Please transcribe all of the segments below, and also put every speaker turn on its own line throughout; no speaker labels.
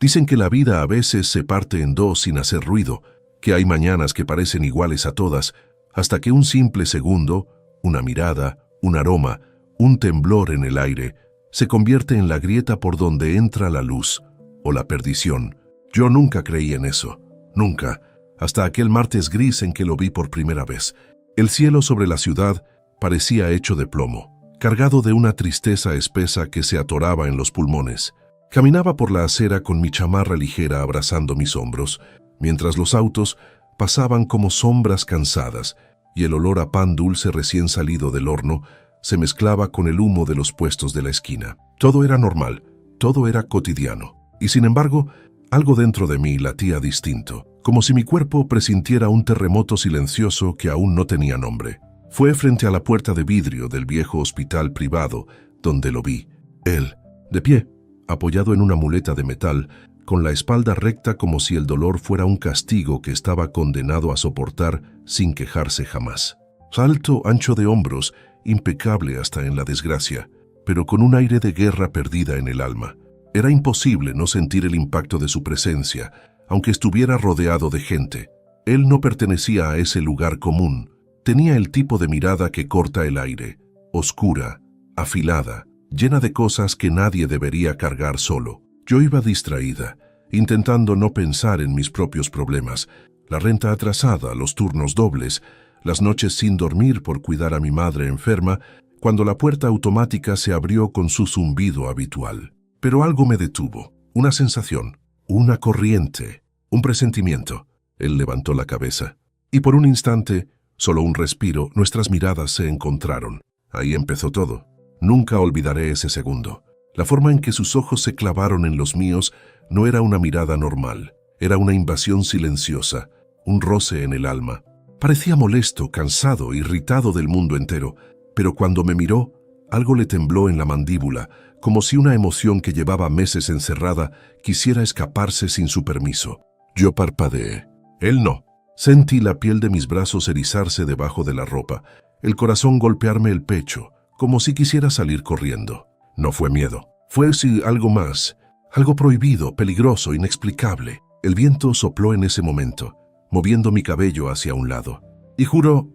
Dicen que la vida a veces se parte en dos sin hacer ruido, que hay mañanas que parecen iguales a todas, hasta que un simple segundo, una mirada, un aroma, un temblor en el aire, se convierte en la grieta por donde entra la luz o la perdición. Yo nunca creí en eso, nunca, hasta aquel martes gris en que lo vi por primera vez. El cielo sobre la ciudad parecía hecho de plomo, cargado de una tristeza espesa que se atoraba en los pulmones. Caminaba por la acera con mi chamarra ligera abrazando mis hombros, mientras los autos pasaban como sombras cansadas y el olor a pan dulce recién salido del horno se mezclaba con el humo de los puestos de la esquina. Todo era normal, todo era cotidiano, y sin embargo, algo dentro de mí latía distinto, como si mi cuerpo presintiera un terremoto silencioso que aún no tenía nombre. Fue frente a la puerta de vidrio del viejo hospital privado donde lo vi. Él, de pie, apoyado en una muleta de metal, con la espalda recta como si el dolor fuera un castigo que estaba condenado a soportar sin quejarse jamás. Alto, ancho de hombros, impecable hasta en la desgracia, pero con un aire de guerra perdida en el alma. Era imposible no sentir el impacto de su presencia, aunque estuviera rodeado de gente. Él no pertenecía a ese lugar común. Tenía el tipo de mirada que corta el aire, oscura, afilada, llena de cosas que nadie debería cargar solo. Yo iba distraída, intentando no pensar en mis propios problemas, la renta atrasada, los turnos dobles, las noches sin dormir por cuidar a mi madre enferma, cuando la puerta automática se abrió con su zumbido habitual. Pero algo me detuvo, una sensación, una corriente, un presentimiento. Él levantó la cabeza, y por un instante, solo un respiro, nuestras miradas se encontraron. Ahí empezó todo. Nunca olvidaré ese segundo. La forma en que sus ojos se clavaron en los míos no era una mirada normal, era una invasión silenciosa, un roce en el alma. Parecía molesto, cansado, irritado del mundo entero, pero cuando me miró, algo le tembló en la mandíbula, como si una emoción que llevaba meses encerrada quisiera escaparse sin su permiso. Yo parpadeé. Él no. Sentí la piel de mis brazos erizarse debajo de la ropa, el corazón golpearme el pecho, como si quisiera salir corriendo. No fue miedo. Fue algo más, algo prohibido, peligroso, inexplicable. El viento sopló en ese momento, moviendo mi cabello hacia un lado. Y juro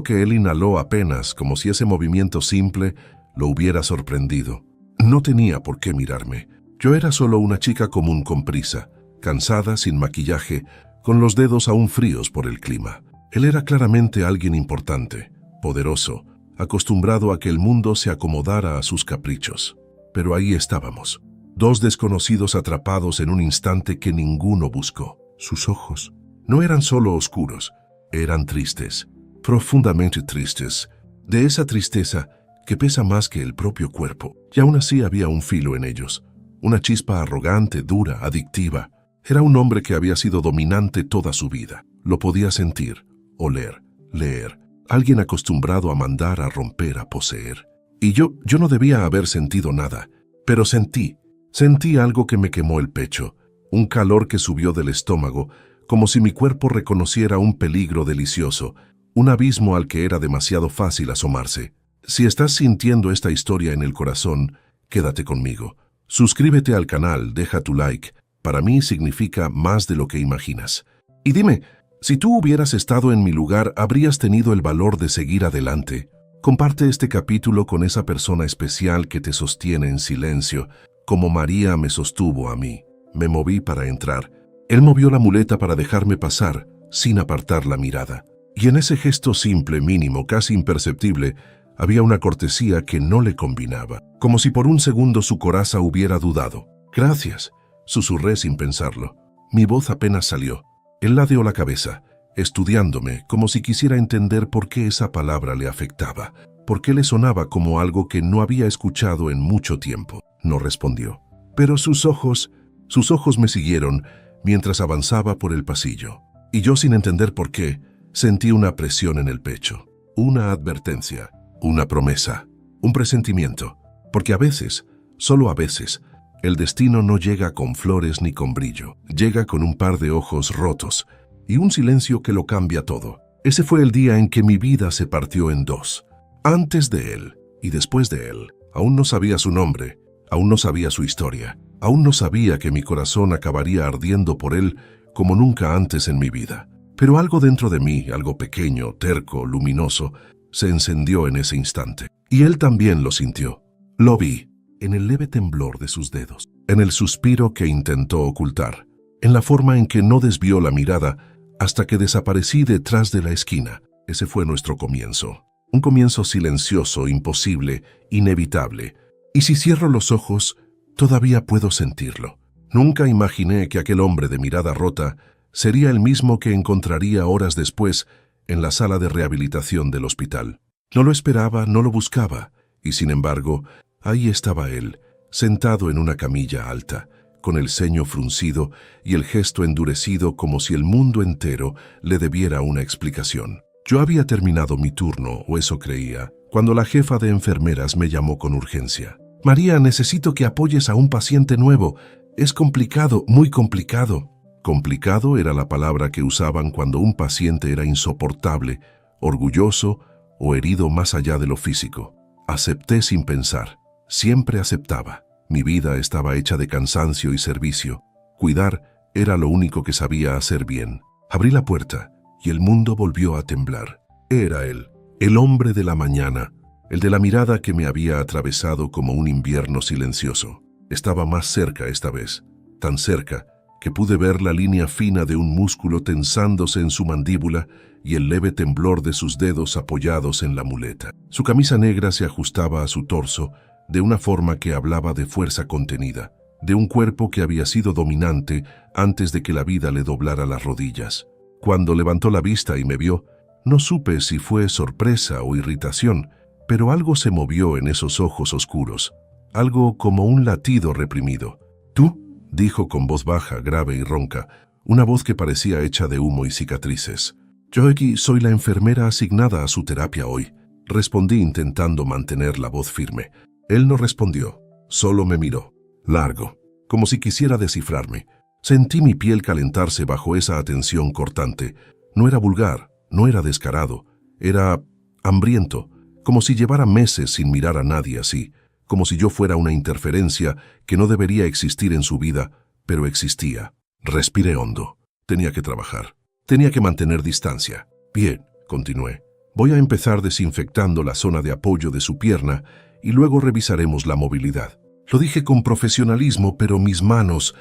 que él inhaló apenas, como si ese movimiento simple lo hubiera sorprendido. No tenía por qué mirarme. Yo era solo una chica común con prisa, cansada, sin maquillaje, con los dedos aún fríos por el clima. Él era claramente alguien importante, poderoso, acostumbrado a que el mundo se acomodara a sus caprichos. Pero ahí estábamos, dos desconocidos atrapados en un instante que ninguno buscó. Sus ojos no eran solo oscuros, eran tristes, profundamente tristes, de esa tristeza que pesa más que el propio cuerpo. Y aún así había un filo en ellos, una chispa arrogante, dura, adictiva. Era un hombre que había sido dominante toda su vida. Lo podía sentir, oler, leer. Alguien acostumbrado a mandar, a romper, a poseer. Y yo no debía haber sentido nada, pero sentí algo que me quemó el pecho, un calor que subió del estómago, como si mi cuerpo reconociera un peligro delicioso, un abismo al que era demasiado fácil asomarse. Si estás sintiendo esta historia en el corazón, quédate conmigo. Suscríbete al canal, deja tu like, para mí significa más de lo que imaginas. Y dime, si tú hubieras estado en mi lugar, ¿habrías tenido el valor de seguir adelante? Comparte este capítulo con esa persona especial que te sostiene en silencio, como María me sostuvo a mí. Me moví para entrar. Él movió la muleta para dejarme pasar, sin apartar la mirada. Y en ese gesto simple, mínimo, casi imperceptible, había una cortesía que no le combinaba. Como si por un segundo su coraza hubiera dudado. «Gracias», susurré sin pensarlo. Mi voz apenas salió. Él ladeó la cabeza, estudiándome, como si quisiera entender por qué esa palabra le afectaba, por qué le sonaba como algo que no había escuchado en mucho tiempo. No respondió. Pero sus ojos me siguieron mientras avanzaba por el pasillo. Y yo, sin entender por qué, sentí una presión en el pecho, una advertencia, una promesa, un presentimiento, porque a veces, solo a veces, el destino no llega con flores ni con brillo, llega con un par de ojos rotos y un silencio que lo cambia todo. Ese fue el día en que mi vida se partió en dos. Antes de él y después de él. Aún no sabía su nombre, aún no sabía su historia, Aún no sabía que mi corazón acabaría ardiendo por él como nunca antes en mi vida. Pero algo dentro de mí, algo pequeño, terco, luminoso, se encendió en ese instante. Y él también lo sintió. Lo vi, en el leve temblor de sus dedos, en el suspiro que intentó ocultar, en la forma en que no desvió la mirada hasta que desaparecí detrás de la esquina. Ese fue nuestro comienzo. Un comienzo silencioso, imposible, inevitable. Y si cierro los ojos, todavía puedo sentirlo. Nunca imaginé que aquel hombre de mirada rota sería el mismo que encontraría horas después en la sala de rehabilitación del hospital. No lo esperaba, no lo buscaba, y sin embargo, ahí estaba él, sentado en una camilla alta, con el ceño fruncido y el gesto endurecido como si el mundo entero le debiera una explicación. Yo había terminado mi turno, o eso creía, cuando la jefa de enfermeras me llamó con urgencia. «María, necesito que apoyes a un paciente nuevo. Es complicado, muy complicado». Complicado era la palabra que usaban cuando un paciente era insoportable, orgulloso o herido más allá de lo físico. Acepté sin pensar. Siempre aceptaba. Mi vida estaba hecha de cansancio y servicio. Cuidar era lo único que sabía hacer bien. Abrí la puerta y el mundo volvió a temblar. Era él, el hombre de la mañana, el de la mirada que me había atravesado como un invierno silencioso. Estaba más cerca esta vez, tan cerca que pude ver la línea fina de un músculo tensándose en su mandíbula y el leve temblor de sus dedos apoyados en la muleta. Su camisa negra se ajustaba a su torso de una forma que hablaba de fuerza contenida, de un cuerpo que había sido dominante antes de que la vida le doblara las rodillas. Cuando levantó la vista y me vio, no supe si fue sorpresa o irritación, pero algo se movió en esos ojos oscuros, algo como un latido reprimido. «¿Tú?», dijo con voz baja, grave y ronca, una voz que parecía hecha de humo y cicatrices. «Yo aquí soy la enfermera asignada a su terapia hoy», respondí intentando mantener la voz firme. Él no respondió, solo me miró, largo, como si quisiera descifrarme. Sentí mi piel calentarse bajo esa atención cortante. No era vulgar, no era descarado, era hambriento, como si llevara meses sin mirar a nadie así, como si yo fuera una interferencia que no debería existir en su vida, pero existía. Respiré hondo. Tenía que trabajar. Tenía que mantener distancia. «Bien», continué. «Voy a empezar desinfectando la zona de apoyo de su pierna y luego revisaremos la movilidad». Lo dije con profesionalismo, pero mis manos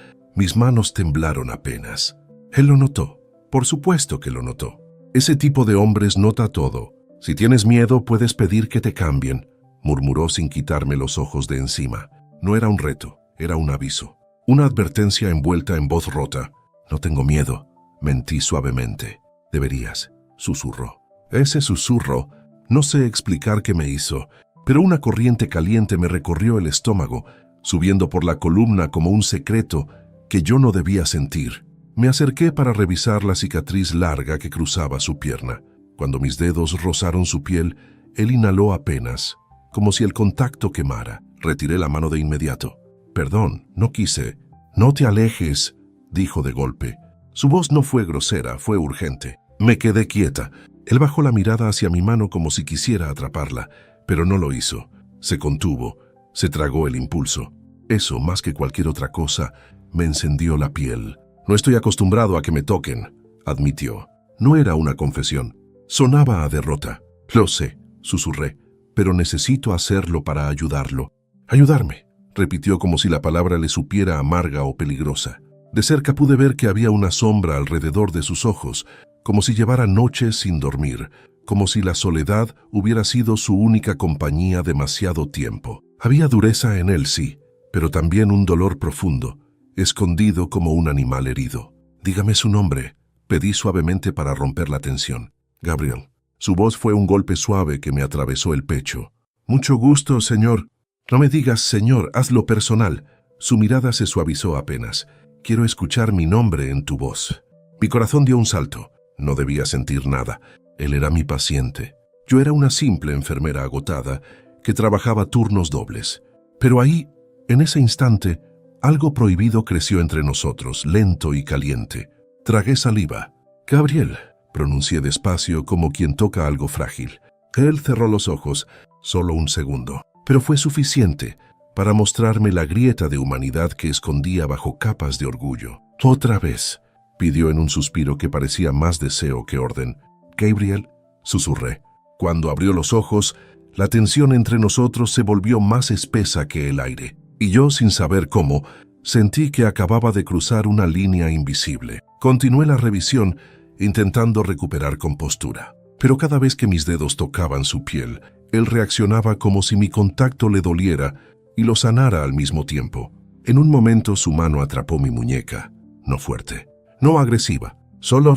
temblaron apenas. Él lo notó. Por supuesto que lo notó. Ese tipo de hombres nota todo. «Si tienes miedo, puedes pedir que te cambien», murmuró sin quitarme los ojos de encima. No era un reto, era un aviso. Una advertencia envuelta en voz rota. «No tengo miedo», mentí suavemente. «Deberías», susurró. Ese susurro, no sé explicar qué me hizo, pero una corriente caliente me recorrió el estómago, subiendo por la columna como un secreto que yo no debía sentir. Me acerqué para revisar la cicatriz larga que cruzaba su pierna. Cuando mis dedos rozaron su piel, él inhaló apenas, como si el contacto quemara. Retiré la mano de inmediato. «Perdón, no quise». «No te alejes», dijo de golpe. Su voz no fue grosera, fue urgente. Me quedé quieta. Él bajó la mirada hacia mi mano como si quisiera atraparla, pero no lo hizo. Se contuvo, se tragó el impulso. Eso, más que cualquier otra cosa, me encendió la piel. «No estoy acostumbrado a que me toquen», admitió. No era una confesión. Sonaba a derrota. «Lo sé», susurré, «pero necesito hacerlo para ayudarlo». «Ayudarme», repitió como si la palabra le supiera amarga o peligrosa. De cerca pude ver que había una sombra alrededor de sus ojos, como si llevara noches sin dormir, como si la soledad hubiera sido su única compañía demasiado tiempo. Había dureza en él, sí, pero también un dolor profundo, escondido como un animal herido. «Dígame su nombre», pedí suavemente para romper la tensión. «Gabriel». Su voz fue un golpe suave que me atravesó el pecho. «Mucho gusto, señor». «No me digas señor, hazlo personal». Su mirada se suavizó apenas. «Quiero escuchar mi nombre en tu voz». Mi corazón dio un salto. No debía sentir nada. Él era mi paciente. Yo era una simple enfermera agotada que trabajaba turnos dobles. Pero ahí, en ese instante, algo prohibido creció entre nosotros, lento y caliente. Tragué saliva. «Gabriel», pronuncié despacio como quien toca algo frágil. Él cerró los ojos, solo un segundo. Pero fue suficiente. para mostrarme la grieta de humanidad que escondía bajo capas de orgullo. «Otra vez», pidió en un suspiro que parecía más deseo que orden. «Gabriel», susurré. Cuando abrió los ojos, la tensión entre nosotros se volvió más espesa que el aire, y yo, sin saber cómo, sentí que acababa de cruzar una línea invisible. Continué la revisión, intentando recuperar compostura. Pero cada vez que mis dedos tocaban su piel, él reaccionaba como si mi contacto le doliera y lo sanara al mismo tiempo. En un momento su mano atrapó mi muñeca, no fuerte, no agresiva, solo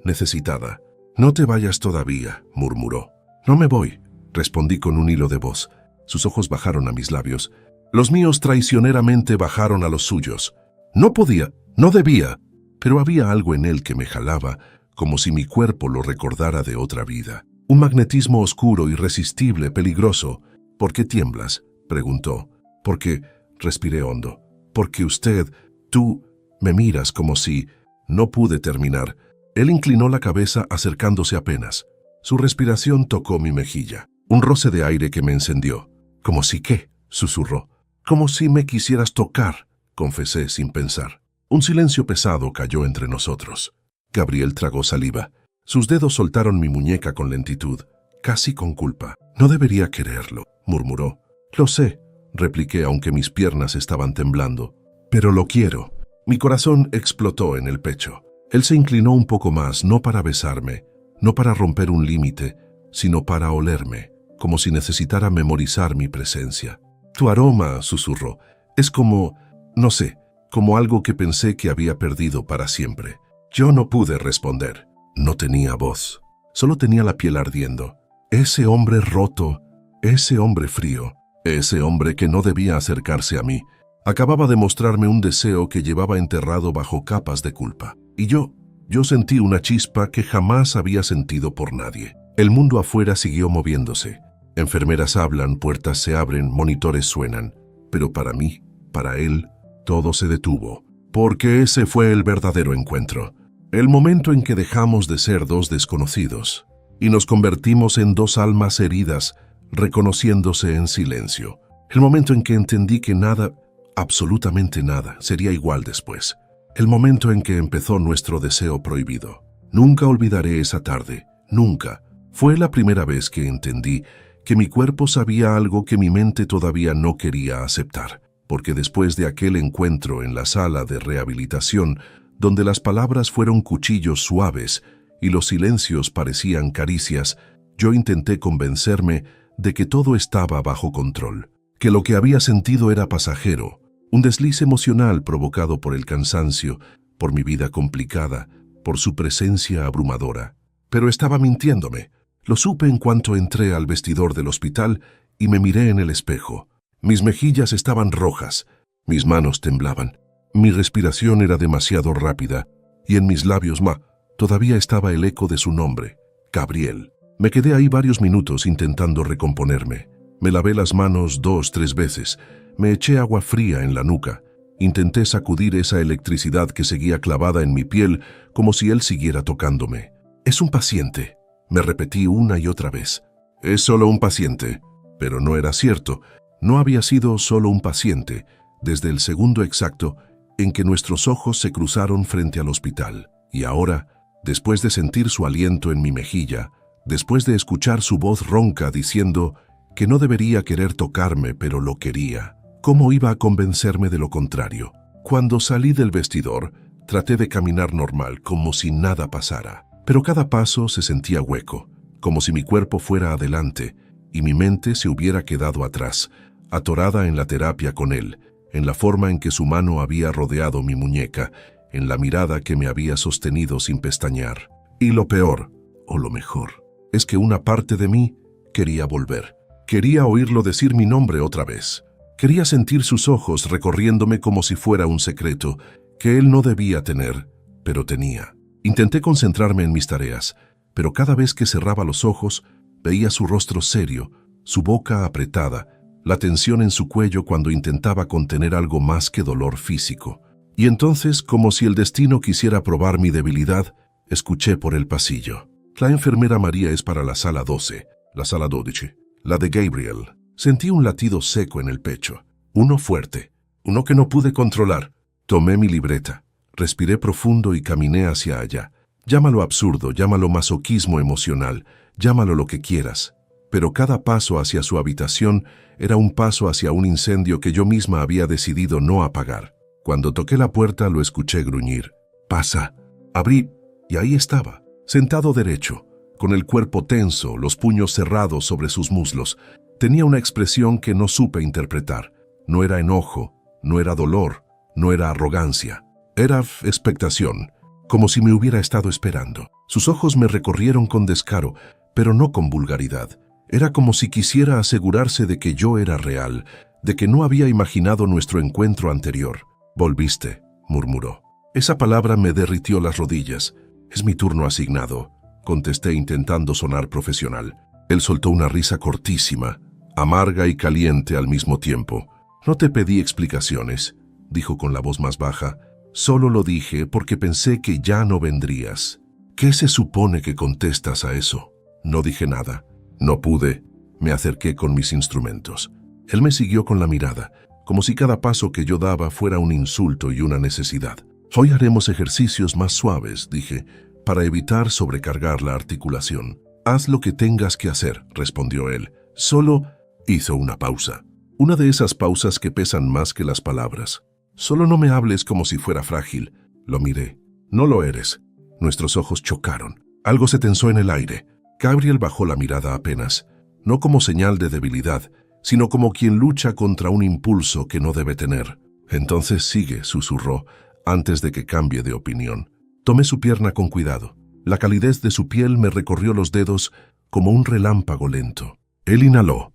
necesitada. «No te vayas todavía», murmuró. «No me voy», respondí con un hilo de voz. Sus ojos bajaron a mis labios. Los míos traicioneramente bajaron a los suyos. No podía, no debía, pero había algo en él que me jalaba, como si mi cuerpo lo recordara de otra vida. Un magnetismo oscuro, irresistible, peligroso. «¿Por qué tiemblas?», preguntó. «Porque», respiré hondo, «porque tú, me miras como si...». No pude terminar. Él inclinó la cabeza acercándose apenas. Su respiración tocó mi mejilla. Un roce de aire que me encendió. «¿Cómo si qué?», susurró. «Como si me quisieras tocar», confesé sin pensar. Un silencio pesado cayó entre nosotros. Gabriel tragó saliva. Sus dedos soltaron mi muñeca con lentitud, casi con culpa. «No debería quererlo», murmuró. «Lo sé», repliqué aunque mis piernas estaban temblando. «Pero lo quiero». Mi corazón explotó en el pecho. Él se inclinó un poco más, no para besarme, no para romper un límite, sino para olerme, como si necesitara memorizar mi presencia. «Tu aroma», susurró, «es como, no sé, como algo que pensé que había perdido para siempre». Yo no pude responder. No tenía voz. Solo tenía la piel ardiendo. Ese hombre roto, ese hombre frío, ese hombre que no debía acercarse a mí, acababa de mostrarme un deseo que llevaba enterrado bajo capas de culpa. Y yo sentí una chispa que jamás había sentido por nadie. El mundo afuera siguió moviéndose. Enfermeras hablan, puertas se abren, monitores suenan. Pero para mí, para él, todo se detuvo. Porque ese fue el verdadero encuentro. El momento en que dejamos de ser dos desconocidos y nos convertimos en dos almas heridas, reconociéndose en silencio. El momento en que entendí que nada, absolutamente nada, sería igual después. El momento en que empezó nuestro deseo prohibido. Nunca olvidaré esa tarde, nunca. Fue la primera vez que entendí que mi cuerpo sabía algo que mi mente todavía no quería aceptar, porque después de aquel encuentro en la sala de rehabilitación, donde las palabras fueron cuchillos suaves y los silencios parecían caricias, yo intenté convencerme de que todo estaba bajo control, que lo que había sentido era pasajero, un desliz emocional provocado por el cansancio, por mi vida complicada, por su presencia abrumadora. Pero estaba mintiéndome. Lo supe en cuanto entré al vestidor del hospital y me miré en el espejo. Mis mejillas estaban rojas, mis manos temblaban, mi respiración era demasiado rápida y en mis labios todavía estaba el eco de su nombre, Gabriel. Me quedé ahí varios minutos intentando recomponerme. Me lavé las manos 2-3 veces, me eché agua fría en la nuca, intenté sacudir esa electricidad que seguía clavada en mi piel como si él siguiera tocándome. «Es un paciente», me repetí una y otra vez. «Es solo un paciente». Pero no era cierto, no había sido solo un paciente, desde el segundo exacto en que nuestros ojos se cruzaron frente al hospital. Y ahora, después de sentir su aliento en mi mejilla, después de escuchar su voz ronca diciendo que no debería querer tocarme, pero lo quería, ¿cómo iba a convencerme de lo contrario? Cuando salí del vestidor, traté de caminar normal, como si nada pasara. Pero cada paso se sentía hueco, como si mi cuerpo fuera adelante y mi mente se hubiera quedado atrás, atorada en la terapia con él, en la forma en que su mano había rodeado mi muñeca, en la mirada que me había sostenido sin pestañear. Y lo peor, o lo mejor, es que una parte de mí quería volver. Quería oírlo decir mi nombre otra vez. Quería sentir sus ojos recorriéndome como si fuera un secreto que él no debía tener, pero tenía. Intenté concentrarme en mis tareas, pero cada vez que cerraba los ojos, veía su rostro serio, su boca apretada, la tensión en su cuello cuando intentaba contener algo más que dolor físico. Y entonces, como si el destino quisiera probar mi debilidad, escuché por el pasillo. La enfermera María es para la sala 12, la sala 12, la de Gabriel. Sentí un latido seco en el pecho, Uno fuerte, uno que no pude controlar. Tomé mi libreta, respiré profundo y caminé hacia allá. Llámalo absurdo, llámalo masoquismo emocional, llámalo lo que quieras. Pero cada paso hacia su habitación era un paso hacia un incendio que yo misma había decidido no apagar. Cuando toqué la puerta lo escuché gruñir. «Pasa». Abrí y ahí estaba, sentado derecho, con el cuerpo tenso, los puños cerrados sobre sus muslos. Tenía una expresión que no supe interpretar. No era enojo, no era dolor, no era arrogancia. Era expectación, como si me hubiera estado esperando. Sus ojos me recorrieron con descaro, pero no con vulgaridad. Era como si quisiera asegurarse de que yo era real, de que no había imaginado nuestro encuentro anterior. «Volviste», murmuró. Esa palabra me derritió las rodillas. «Es mi turno asignado», contesté intentando sonar profesional. Él soltó una risa cortísima, amarga y caliente al mismo tiempo. «No te pedí explicaciones», dijo con la voz más baja. «Solo lo dije porque pensé que ya no vendrías». «¿Qué se supone que contestas a eso?» No dije nada. No pude. Me acerqué con mis instrumentos. Él me siguió con la mirada, como si cada paso que yo daba fuera un insulto y una necesidad. «Hoy haremos ejercicios más suaves», dije, «para evitar sobrecargar la articulación». «Haz lo que tengas que hacer», respondió él. «Solo…» Hizo una pausa. Una de esas pausas que pesan más que las palabras. «Solo no me hables como si fuera frágil». Lo miré. «No lo eres». Nuestros ojos chocaron. Algo se tensó en el aire. Gabriel bajó la mirada apenas, no como señal de debilidad, sino como quien lucha contra un impulso que no debe tener. «Entonces sigue», susurró, antes de que cambie de opinión. Tomé su pierna con cuidado. La calidez de su piel me recorrió los dedos como un relámpago lento. Él inhaló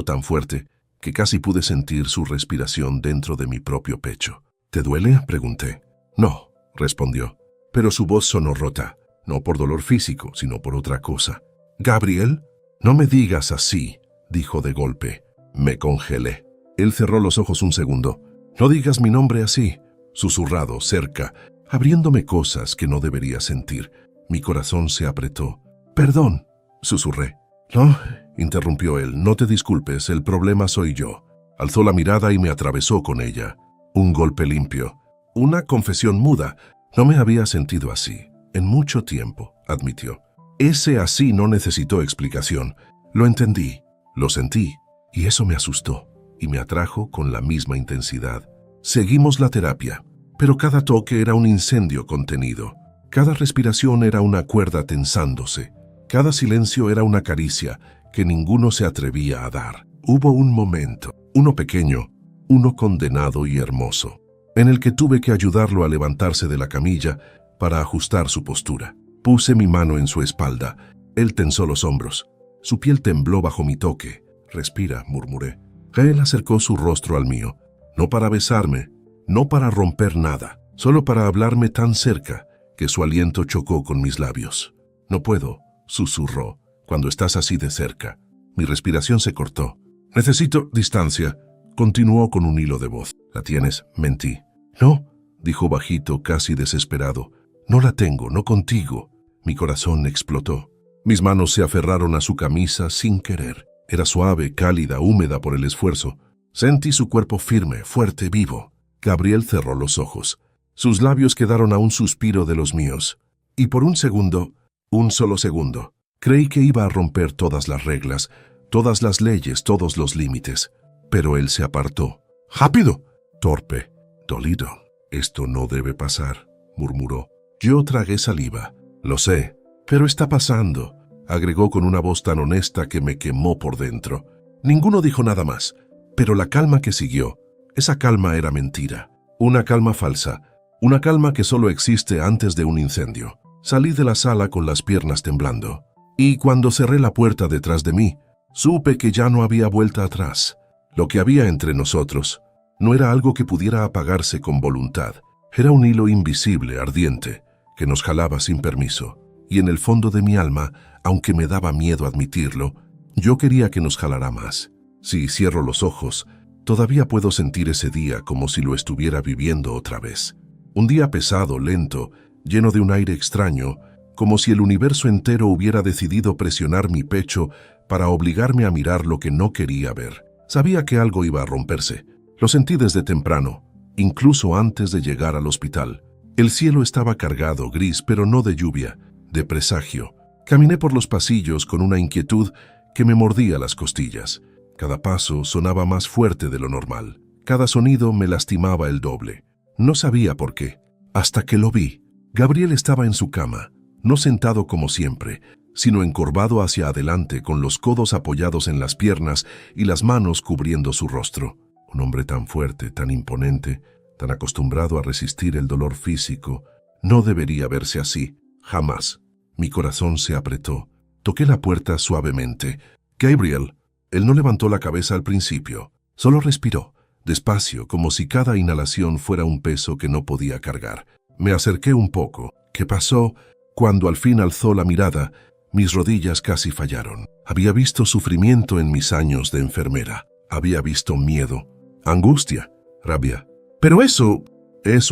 tan fuerte que casi pude sentir su respiración dentro de mi propio pecho. «¿Te duele?», pregunté. «No», respondió, pero su voz sonó rota. No por dolor físico, sino por otra cosa. «¿Gabriel?» «No me digas así», dijo de golpe. Me congelé. Él cerró los ojos un segundo. «No digas mi nombre así», susurrado, cerca, abriéndome cosas que no debería sentir. Mi corazón se apretó. «Perdón», susurré. «No», interrumpió él, «no te disculpes, el problema soy yo». Alzó la mirada y me atravesó con ella. Un golpe limpio. Una confesión muda. No me había sentido así en mucho tiempo, admitió. Ese así no necesitó explicación. Lo entendí, lo sentí, y eso me asustó, y me atrajo con la misma intensidad. Seguimos la terapia, pero cada toque era un incendio contenido. Cada respiración era una cuerda tensándose. Cada silencio era una caricia que ninguno se atrevía a dar. Hubo un momento, uno pequeño, uno condenado y hermoso, en el que tuve que ayudarlo a levantarse de la camilla para ajustar su postura. Puse mi mano en su espalda. Él tensó los hombros. Su piel tembló bajo mi toque. «Respira», murmuré. Él acercó su rostro al mío, no para besarme, no para romper nada, solo para hablarme tan cerca que su aliento chocó con mis labios. «No puedo», susurró, «cuando estás así de cerca». Mi respiración se cortó. «Necesito distancia», continuó con un hilo de voz. «¿La tienes?», mentí. «No», dijo bajito, casi desesperado. «No la tengo, no contigo». Mi corazón explotó. Mis manos se aferraron a su camisa sin querer. Era suave, cálida, húmeda por el esfuerzo. Sentí su cuerpo firme, fuerte, vivo. Gabriel cerró los ojos. Sus labios quedaron a un suspiro de los míos. Y por un segundo, un solo segundo, creí que iba a romper todas las reglas, todas las leyes, todos los límites. Pero él se apartó. «¡Rápido!». Torpe, dolido. «Esto no debe pasar», murmuró. Yo tragué saliva. «Lo sé, pero está pasando», agregó con una voz tan honesta que me quemó por dentro. Ninguno dijo nada más, pero la calma que siguió, esa calma era mentira. Una calma falsa, una calma que solo existe antes de un incendio. Salí de la sala con las piernas temblando, y cuando cerré la puerta detrás de mí, supe que ya no había vuelta atrás. Lo que había entre nosotros no era algo que pudiera apagarse con voluntad. Era un hilo invisible, ardiente, que nos jalaba sin permiso. Y en el fondo de mi alma, aunque me daba miedo admitirlo, yo quería que nos jalara más. Si cierro los ojos, todavía puedo sentir ese día como si lo estuviera viviendo otra vez. Un día pesado, lento, lleno de un aire extraño, como si el universo entero hubiera decidido presionar mi pecho para obligarme a mirar lo que no quería ver. Sabía que algo iba a romperse, Lo sentí desde temprano, incluso antes de llegar al hospital. El cielo estaba cargado, gris, pero no de lluvia, de presagio. Caminé por los pasillos con una inquietud que me mordía las costillas. Cada paso sonaba más fuerte de lo normal. Cada sonido me lastimaba el doble. No sabía por qué, hasta que lo vi. Gabriel estaba en su cama, no sentado como siempre, sino encorvado hacia adelante con los codos apoyados en las piernas y las manos cubriendo su rostro. Un hombre tan fuerte, tan imponente, tan acostumbrado a resistir el dolor físico, no debería verse así, jamás. Mi corazón se apretó. Toqué la puerta suavemente. «Gabriel». Él no levantó la cabeza al principio, solo respiró, despacio, como si cada inhalación fuera un peso que no podía cargar. Me acerqué un poco. ¿Qué pasó? Cuando al fin alzó la mirada, mis rodillas casi fallaron. Había visto sufrimiento en mis años de enfermera. Había visto miedo, angustia, rabia. Pero eso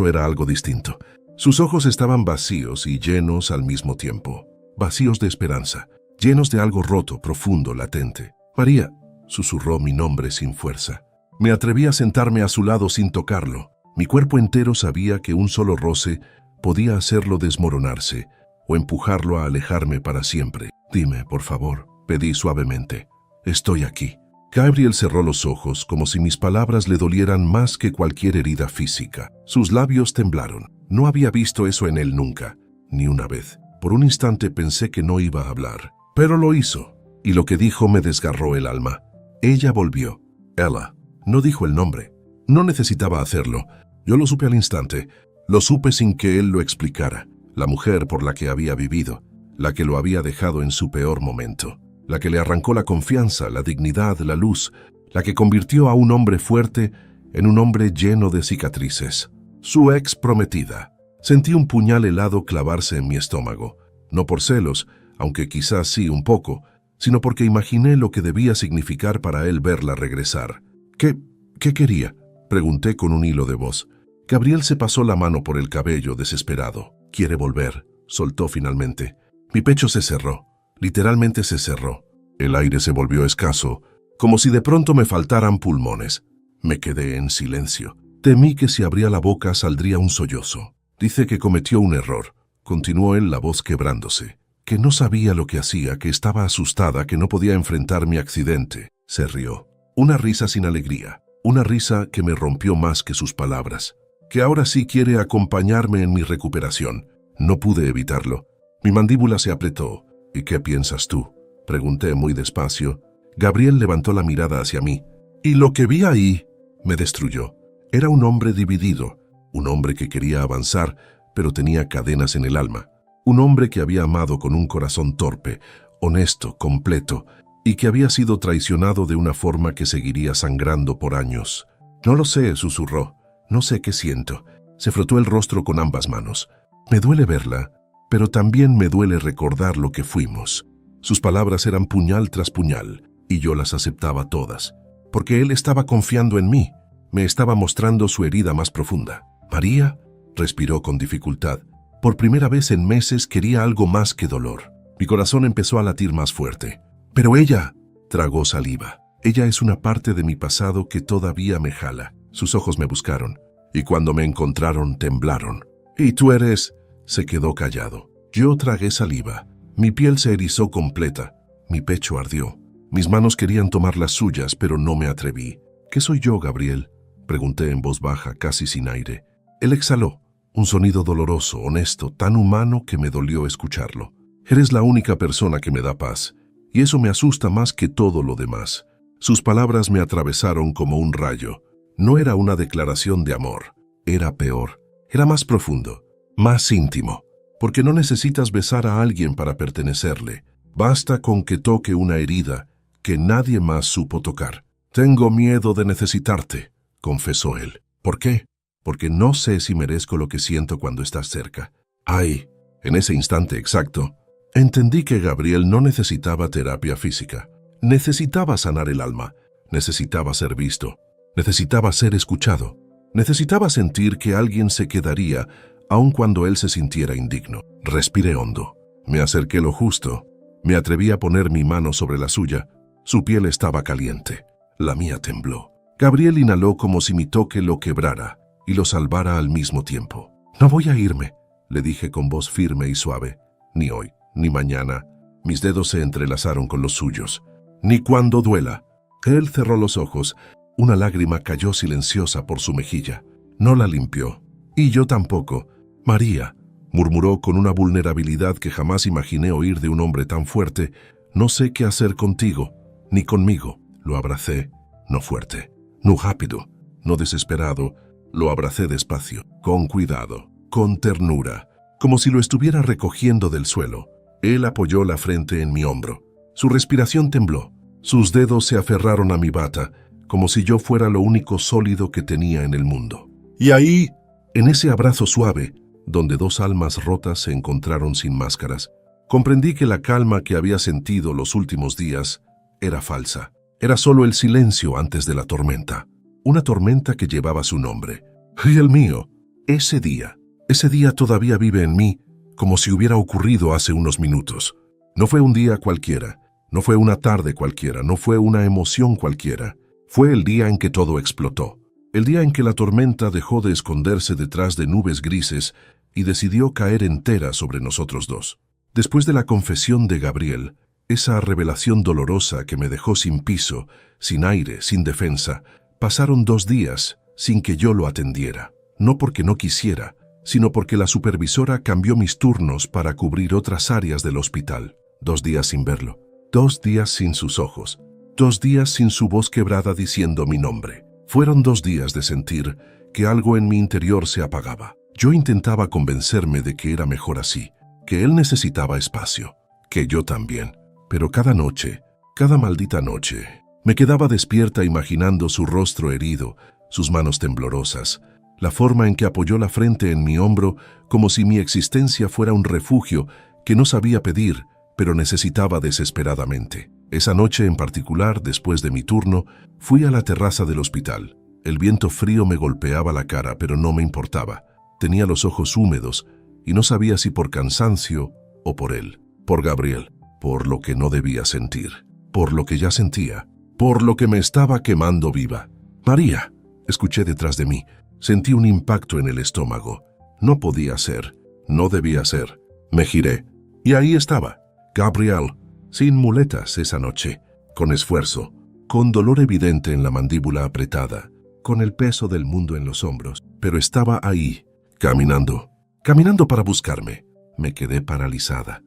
era algo distinto. Sus ojos estaban vacíos y llenos al mismo tiempo. Vacíos de esperanza, llenos de algo roto, profundo, latente. «María», susurró mi nombre sin fuerza. Me atreví a sentarme a su lado sin tocarlo. Mi cuerpo entero sabía que un solo roce podía hacerlo desmoronarse o empujarlo a alejarme para siempre. «Dime, por favor», pedí suavemente. «Estoy aquí». Gabriel cerró los ojos como si mis palabras le dolieran más que cualquier herida física. Sus labios temblaron. No había visto eso en él nunca, ni una vez. Por un instante pensé que no iba a hablar, pero lo hizo, y lo que dijo me desgarró el alma. Ella volvió. Ella. No dijo el nombre. No necesitaba hacerlo. Yo lo supe al instante. Lo supe sin que él lo explicara. La mujer por la que había vivido, la que lo había dejado en su peor momento, la que le arrancó la confianza, la dignidad, la luz, la que convirtió a un hombre fuerte en un hombre lleno de cicatrices. Su ex prometida. Sentí un puñal helado clavarse en mi estómago, no por celos, aunque quizás sí un poco, sino porque imaginé lo que debía significar para él verla regresar. ¿Qué quería?», pregunté con un hilo de voz. Gabriel se pasó la mano por el cabello, desesperado. «Quiere volver», soltó finalmente. Mi pecho se cerró, literalmente se cerró. El aire se volvió escaso, como si de pronto me faltaran pulmones. Me quedé en silencio. Temí que si abría la boca saldría un sollozo. «Dice que cometió un error», continuó él, la voz quebrándose. «Que no sabía lo que hacía, que estaba asustada, que no podía enfrentar mi accidente». Se rió. Una risa sin alegría, una risa que me rompió más que sus palabras. «Que ahora sí quiere acompañarme en mi recuperación». No pude evitarlo. Mi mandíbula se apretó. «¿Y qué piensas tú?», pregunté muy despacio. Gabriel levantó la mirada hacia mí. «Y lo que vi ahí me destruyó». Era un hombre dividido, un hombre que quería avanzar, pero tenía cadenas en el alma. Un hombre que había amado con un corazón torpe, honesto, completo, y que había sido traicionado de una forma que seguiría sangrando por años. «No lo sé», susurró. «No sé qué siento». Se frotó el rostro con ambas manos. «Me duele verla, pero también me duele recordar lo que fuimos». Sus palabras eran puñal tras puñal, y yo las aceptaba todas, porque él estaba confiando en mí. Me estaba mostrando su herida más profunda. «María», respiró con dificultad. Por primera vez en meses quería algo más que dolor. Mi corazón empezó a latir más fuerte. «Pero ella», tragó saliva. «Ella es una parte de mi pasado que todavía me jala». Sus ojos me buscaron, y cuando me encontraron temblaron. «¿Y tú eres?». Se quedó callado. Yo tragué saliva. Mi piel se erizó completa. Mi pecho ardió. Mis manos querían tomar las suyas, pero no me atreví. «¿Qué soy yo, Gabriel?», pregunté en voz baja, casi sin aire. Él exhaló, un sonido doloroso, honesto, tan humano que me dolió escucharlo. «Eres la única persona que me da paz, y eso me asusta más que todo lo demás». Sus palabras me atravesaron como un rayo. No era una declaración de amor, era peor, era más profundo, más íntimo, porque no necesitas besar a alguien para pertenecerle. Basta con que toque una herida que nadie más supo tocar. «Tengo miedo de necesitarte», confesó él. «¿Por qué?». «Porque no sé si merezco lo que siento cuando estás cerca». Ay, en ese instante exacto, entendí que Gabriel no necesitaba terapia física. Necesitaba sanar el alma, necesitaba ser visto, necesitaba ser escuchado, necesitaba sentir que alguien se quedaría aun cuando él se sintiera indigno. Respiré hondo, me acerqué lo justo, me atreví a poner mi mano sobre la suya. Su piel estaba caliente, la mía tembló. Gabriel inhaló como si mi toque lo quebrara y lo salvara al mismo tiempo. «No voy a irme», le dije con voz firme y suave. «Ni hoy, ni mañana». Mis dedos se entrelazaron con los suyos. «Ni cuando duela». Él cerró los ojos. Una lágrima cayó silenciosa por su mejilla. No la limpió. «Y yo tampoco». «María», murmuró con una vulnerabilidad que jamás imaginé oír de un hombre tan fuerte, «no sé qué hacer contigo, ni conmigo». Lo abracé, no fuerte, no rápido, no desesperado. Lo abracé despacio, con cuidado, con ternura, como si lo estuviera recogiendo del suelo. Él apoyó la frente en mi hombro. Su respiración tembló. Sus dedos se aferraron a mi bata, como si yo fuera lo único sólido que tenía en el mundo. Y ahí, en ese abrazo suave, donde dos almas rotas se encontraron sin máscaras, comprendí que la calma que había sentido los últimos días era falsa. Era solo el silencio antes de la tormenta. Una tormenta que llevaba su nombre. Y el mío. Ese día todavía vive en mí, como si hubiera ocurrido hace unos minutos. No fue un día cualquiera, no fue una tarde cualquiera, no fue una emoción cualquiera. Fue el día en que todo explotó. El día en que la tormenta dejó de esconderse detrás de nubes grises y decidió caer entera sobre nosotros dos. Después de la confesión de Gabriel, esa revelación dolorosa que me dejó sin piso, sin aire, sin defensa, pasaron 2 días sin que yo lo atendiera. No porque no quisiera, sino porque la supervisora cambió mis turnos para cubrir otras áreas del hospital. 2 días sin verlo, 2 días sin sus ojos, 2 días sin su voz quebrada diciendo mi nombre. Fueron 2 días de sentir que algo en mi interior se apagaba. Yo intentaba convencerme de que era mejor así, que él necesitaba espacio, que yo también. Pero cada noche, cada maldita noche, me quedaba despierta imaginando su rostro herido, sus manos temblorosas, la forma en que apoyó la frente en mi hombro como si mi existencia fuera un refugio que no sabía pedir, pero necesitaba desesperadamente. Esa noche en particular, después de mi turno, fui a la terraza del hospital. El viento frío me golpeaba la cara, pero no me importaba. Tenía los ojos húmedos y no sabía si por cansancio o por él, por Gabriel. Por lo que no debía sentir, por lo que ya sentía, por lo que me estaba quemando viva. «María», escuché detrás de mí. Sentí un impacto en el estómago. No podía ser, no debía ser. Me giré, y ahí estaba, Gabriel, sin muletas esa noche, con esfuerzo, con dolor evidente en la mandíbula apretada, con el peso del mundo en los hombros, pero estaba ahí, caminando para buscarme. Me quedé paralizada.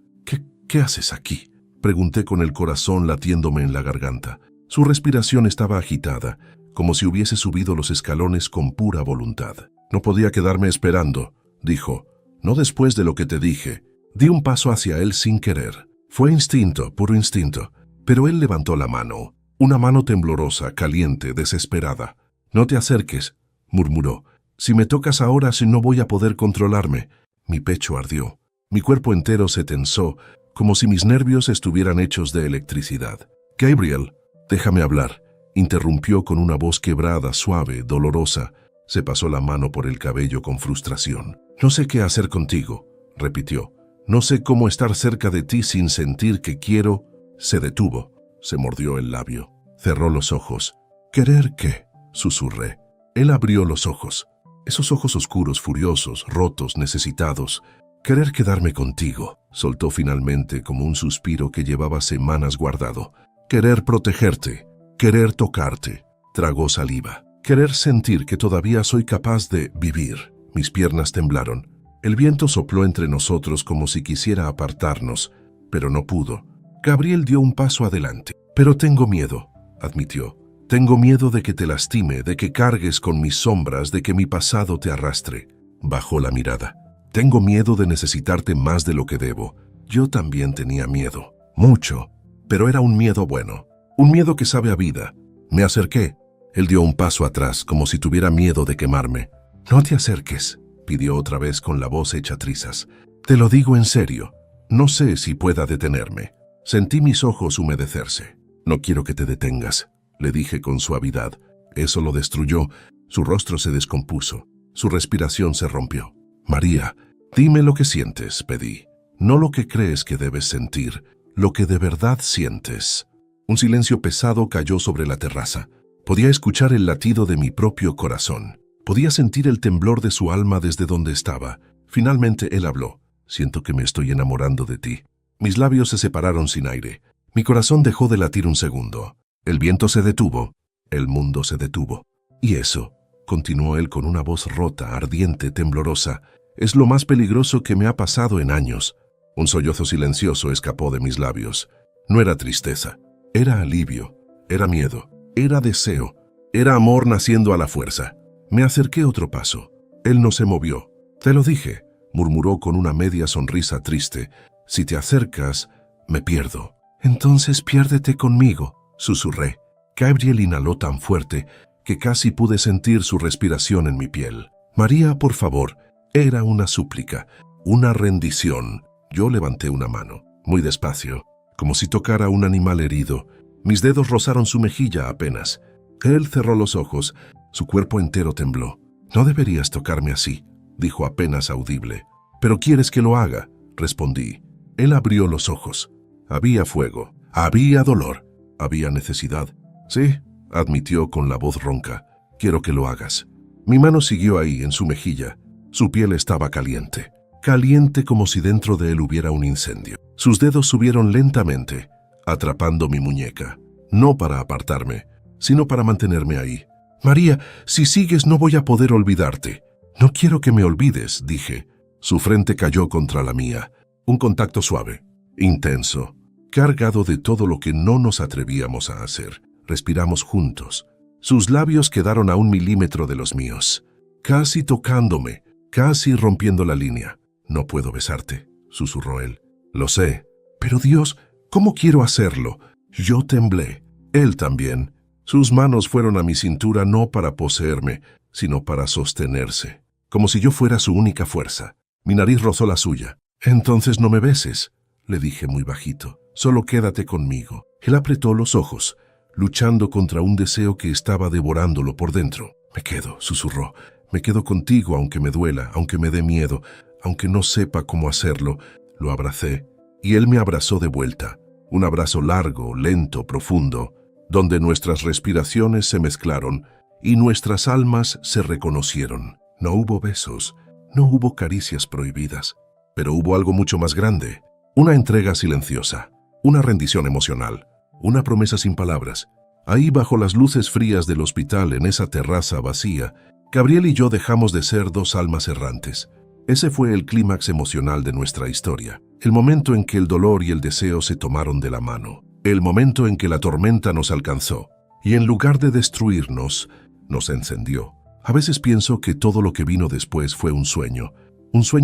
¿Qué haces aquí?, pregunté con el corazón latiéndome en la garganta. Su respiración estaba agitada, como si hubiese subido los escalones con pura voluntad. «No podía quedarme esperando», dijo. «No después de lo que te dije». Di un paso hacia él sin querer. Fue instinto, puro instinto. Pero él levantó la mano, una mano temblorosa, caliente, desesperada. «No te acerques», murmuró. «Si me tocas ahora, si no voy a poder controlarme». Mi pecho ardió. Mi cuerpo entero se tensó, como si mis nervios estuvieran hechos de electricidad. «Gabriel, déjame hablar», interrumpió con una voz quebrada, suave, dolorosa. Se pasó la mano por el cabello con frustración. «No sé qué hacer contigo», repitió. «No sé cómo estar cerca de ti sin sentir que quiero». Se detuvo, se mordió el labio, cerró los ojos. «¿Querer qué?», susurré. Él abrió los ojos, esos ojos oscuros, furiosos, rotos, necesitados. «Querer quedarme contigo», soltó finalmente como un suspiro que llevaba semanas guardado. «Querer protegerte, querer tocarte». Tragó saliva. «Querer sentir que todavía soy capaz de vivir». Mis piernas temblaron. El viento sopló entre nosotros como si quisiera apartarnos, pero no pudo. Gabriel dio un paso adelante. «Pero tengo miedo», admitió. «Tengo miedo de que te lastime, de que cargues con mis sombras, de que mi pasado te arrastre». Bajó la mirada. «Tengo miedo de necesitarte más de lo que debo». Yo también tenía miedo, mucho, pero era un miedo bueno, un miedo que sabe a vida. Me acerqué. Él dio un paso atrás, como si tuviera miedo de quemarme. «No te acerques», pidió otra vez con la voz hecha trizas. «Te lo digo en serio. No sé si pueda detenerme». Sentí mis ojos humedecerse. «No quiero que te detengas», le dije con suavidad. Eso lo destruyó. Su rostro se descompuso. Su respiración se rompió. «María, dime lo que sientes», pedí. «No lo que crees que debes sentir, lo que de verdad sientes». Un silencio pesado cayó sobre la terraza. Podía escuchar el latido de mi propio corazón. Podía sentir el temblor de su alma desde donde estaba. Finalmente él habló. Siento que me estoy enamorando de ti. Mis labios se separaron sin aire. Mi corazón dejó de latir un segundo. El viento se detuvo. El mundo se detuvo. Y eso, continuó él con una voz rota, ardiente, temblorosa, es lo más peligroso que me ha pasado en años. Un sollozo silencioso escapó de mis labios. No era tristeza, era alivio, era miedo, era deseo, era amor naciendo a la fuerza. Me acerqué otro paso. Él no se movió. Te lo dije, murmuró con una media sonrisa triste. Si te acercas, me pierdo. Entonces piérdete conmigo, susurré. Gabriel inhaló tan fuerte que casi pude sentir su respiración en mi piel. María, por favor. Era una súplica, una rendición. Yo levanté una mano, muy despacio, como si tocara un animal herido. Mis dedos rozaron su mejilla apenas. Él cerró los ojos, su cuerpo entero tembló. No deberías tocarme así, dijo apenas audible. ¿Pero quieres que lo haga?, respondí. Él abrió los ojos. Había fuego, había dolor, había necesidad. Sí, admitió con la voz ronca. Quiero que lo hagas. Mi mano siguió ahí, en su mejilla. Su piel estaba caliente. Caliente como si dentro de él hubiera un incendio. Sus dedos subieron lentamente, atrapando mi muñeca. No para apartarme, sino para mantenerme ahí. María, si sigues no voy a poder olvidarte. No quiero que me olvides, dije. Su frente cayó contra la mía. Un contacto suave, intenso, cargado de todo lo que no nos atrevíamos a hacer. Respiramos juntos. Sus labios quedaron a 1 milímetro de los míos, casi tocándome, casi rompiendo la línea. No puedo besarte, susurró él. Lo sé, pero Dios, ¿cómo quiero hacerlo? Yo temblé. Él también. Sus manos fueron a mi cintura no para poseerme, sino para sostenerse, como si yo fuera su única fuerza. Mi nariz rozó la suya. Entonces no me beses, le dije muy bajito. Solo quédate conmigo. Él apretó los ojos, luchando contra un deseo que estaba devorándolo por dentro. Me quedo, susurró. Me quedo contigo aunque me duela, aunque me dé miedo, aunque no sepa cómo hacerlo. Lo abracé y él me abrazó de vuelta. Un abrazo largo, lento, profundo, donde nuestras respiraciones se mezclaron y nuestras almas se reconocieron. No hubo besos, no hubo caricias prohibidas, pero hubo algo mucho más grande. Una entrega silenciosa, una rendición emocional, una promesa sin palabras. Ahí bajo las luces frías del hospital, en esa terraza vacía, Gabriel y yo dejamos de ser dos almas errantes. Ese fue el clímax emocional de nuestra historia. El momento en que el dolor y el deseo se tomaron de la mano. El momento en que la tormenta nos alcanzó. Y en lugar de destruirnos, nos encendió. A veces pienso que todo lo que vino después fue un sueño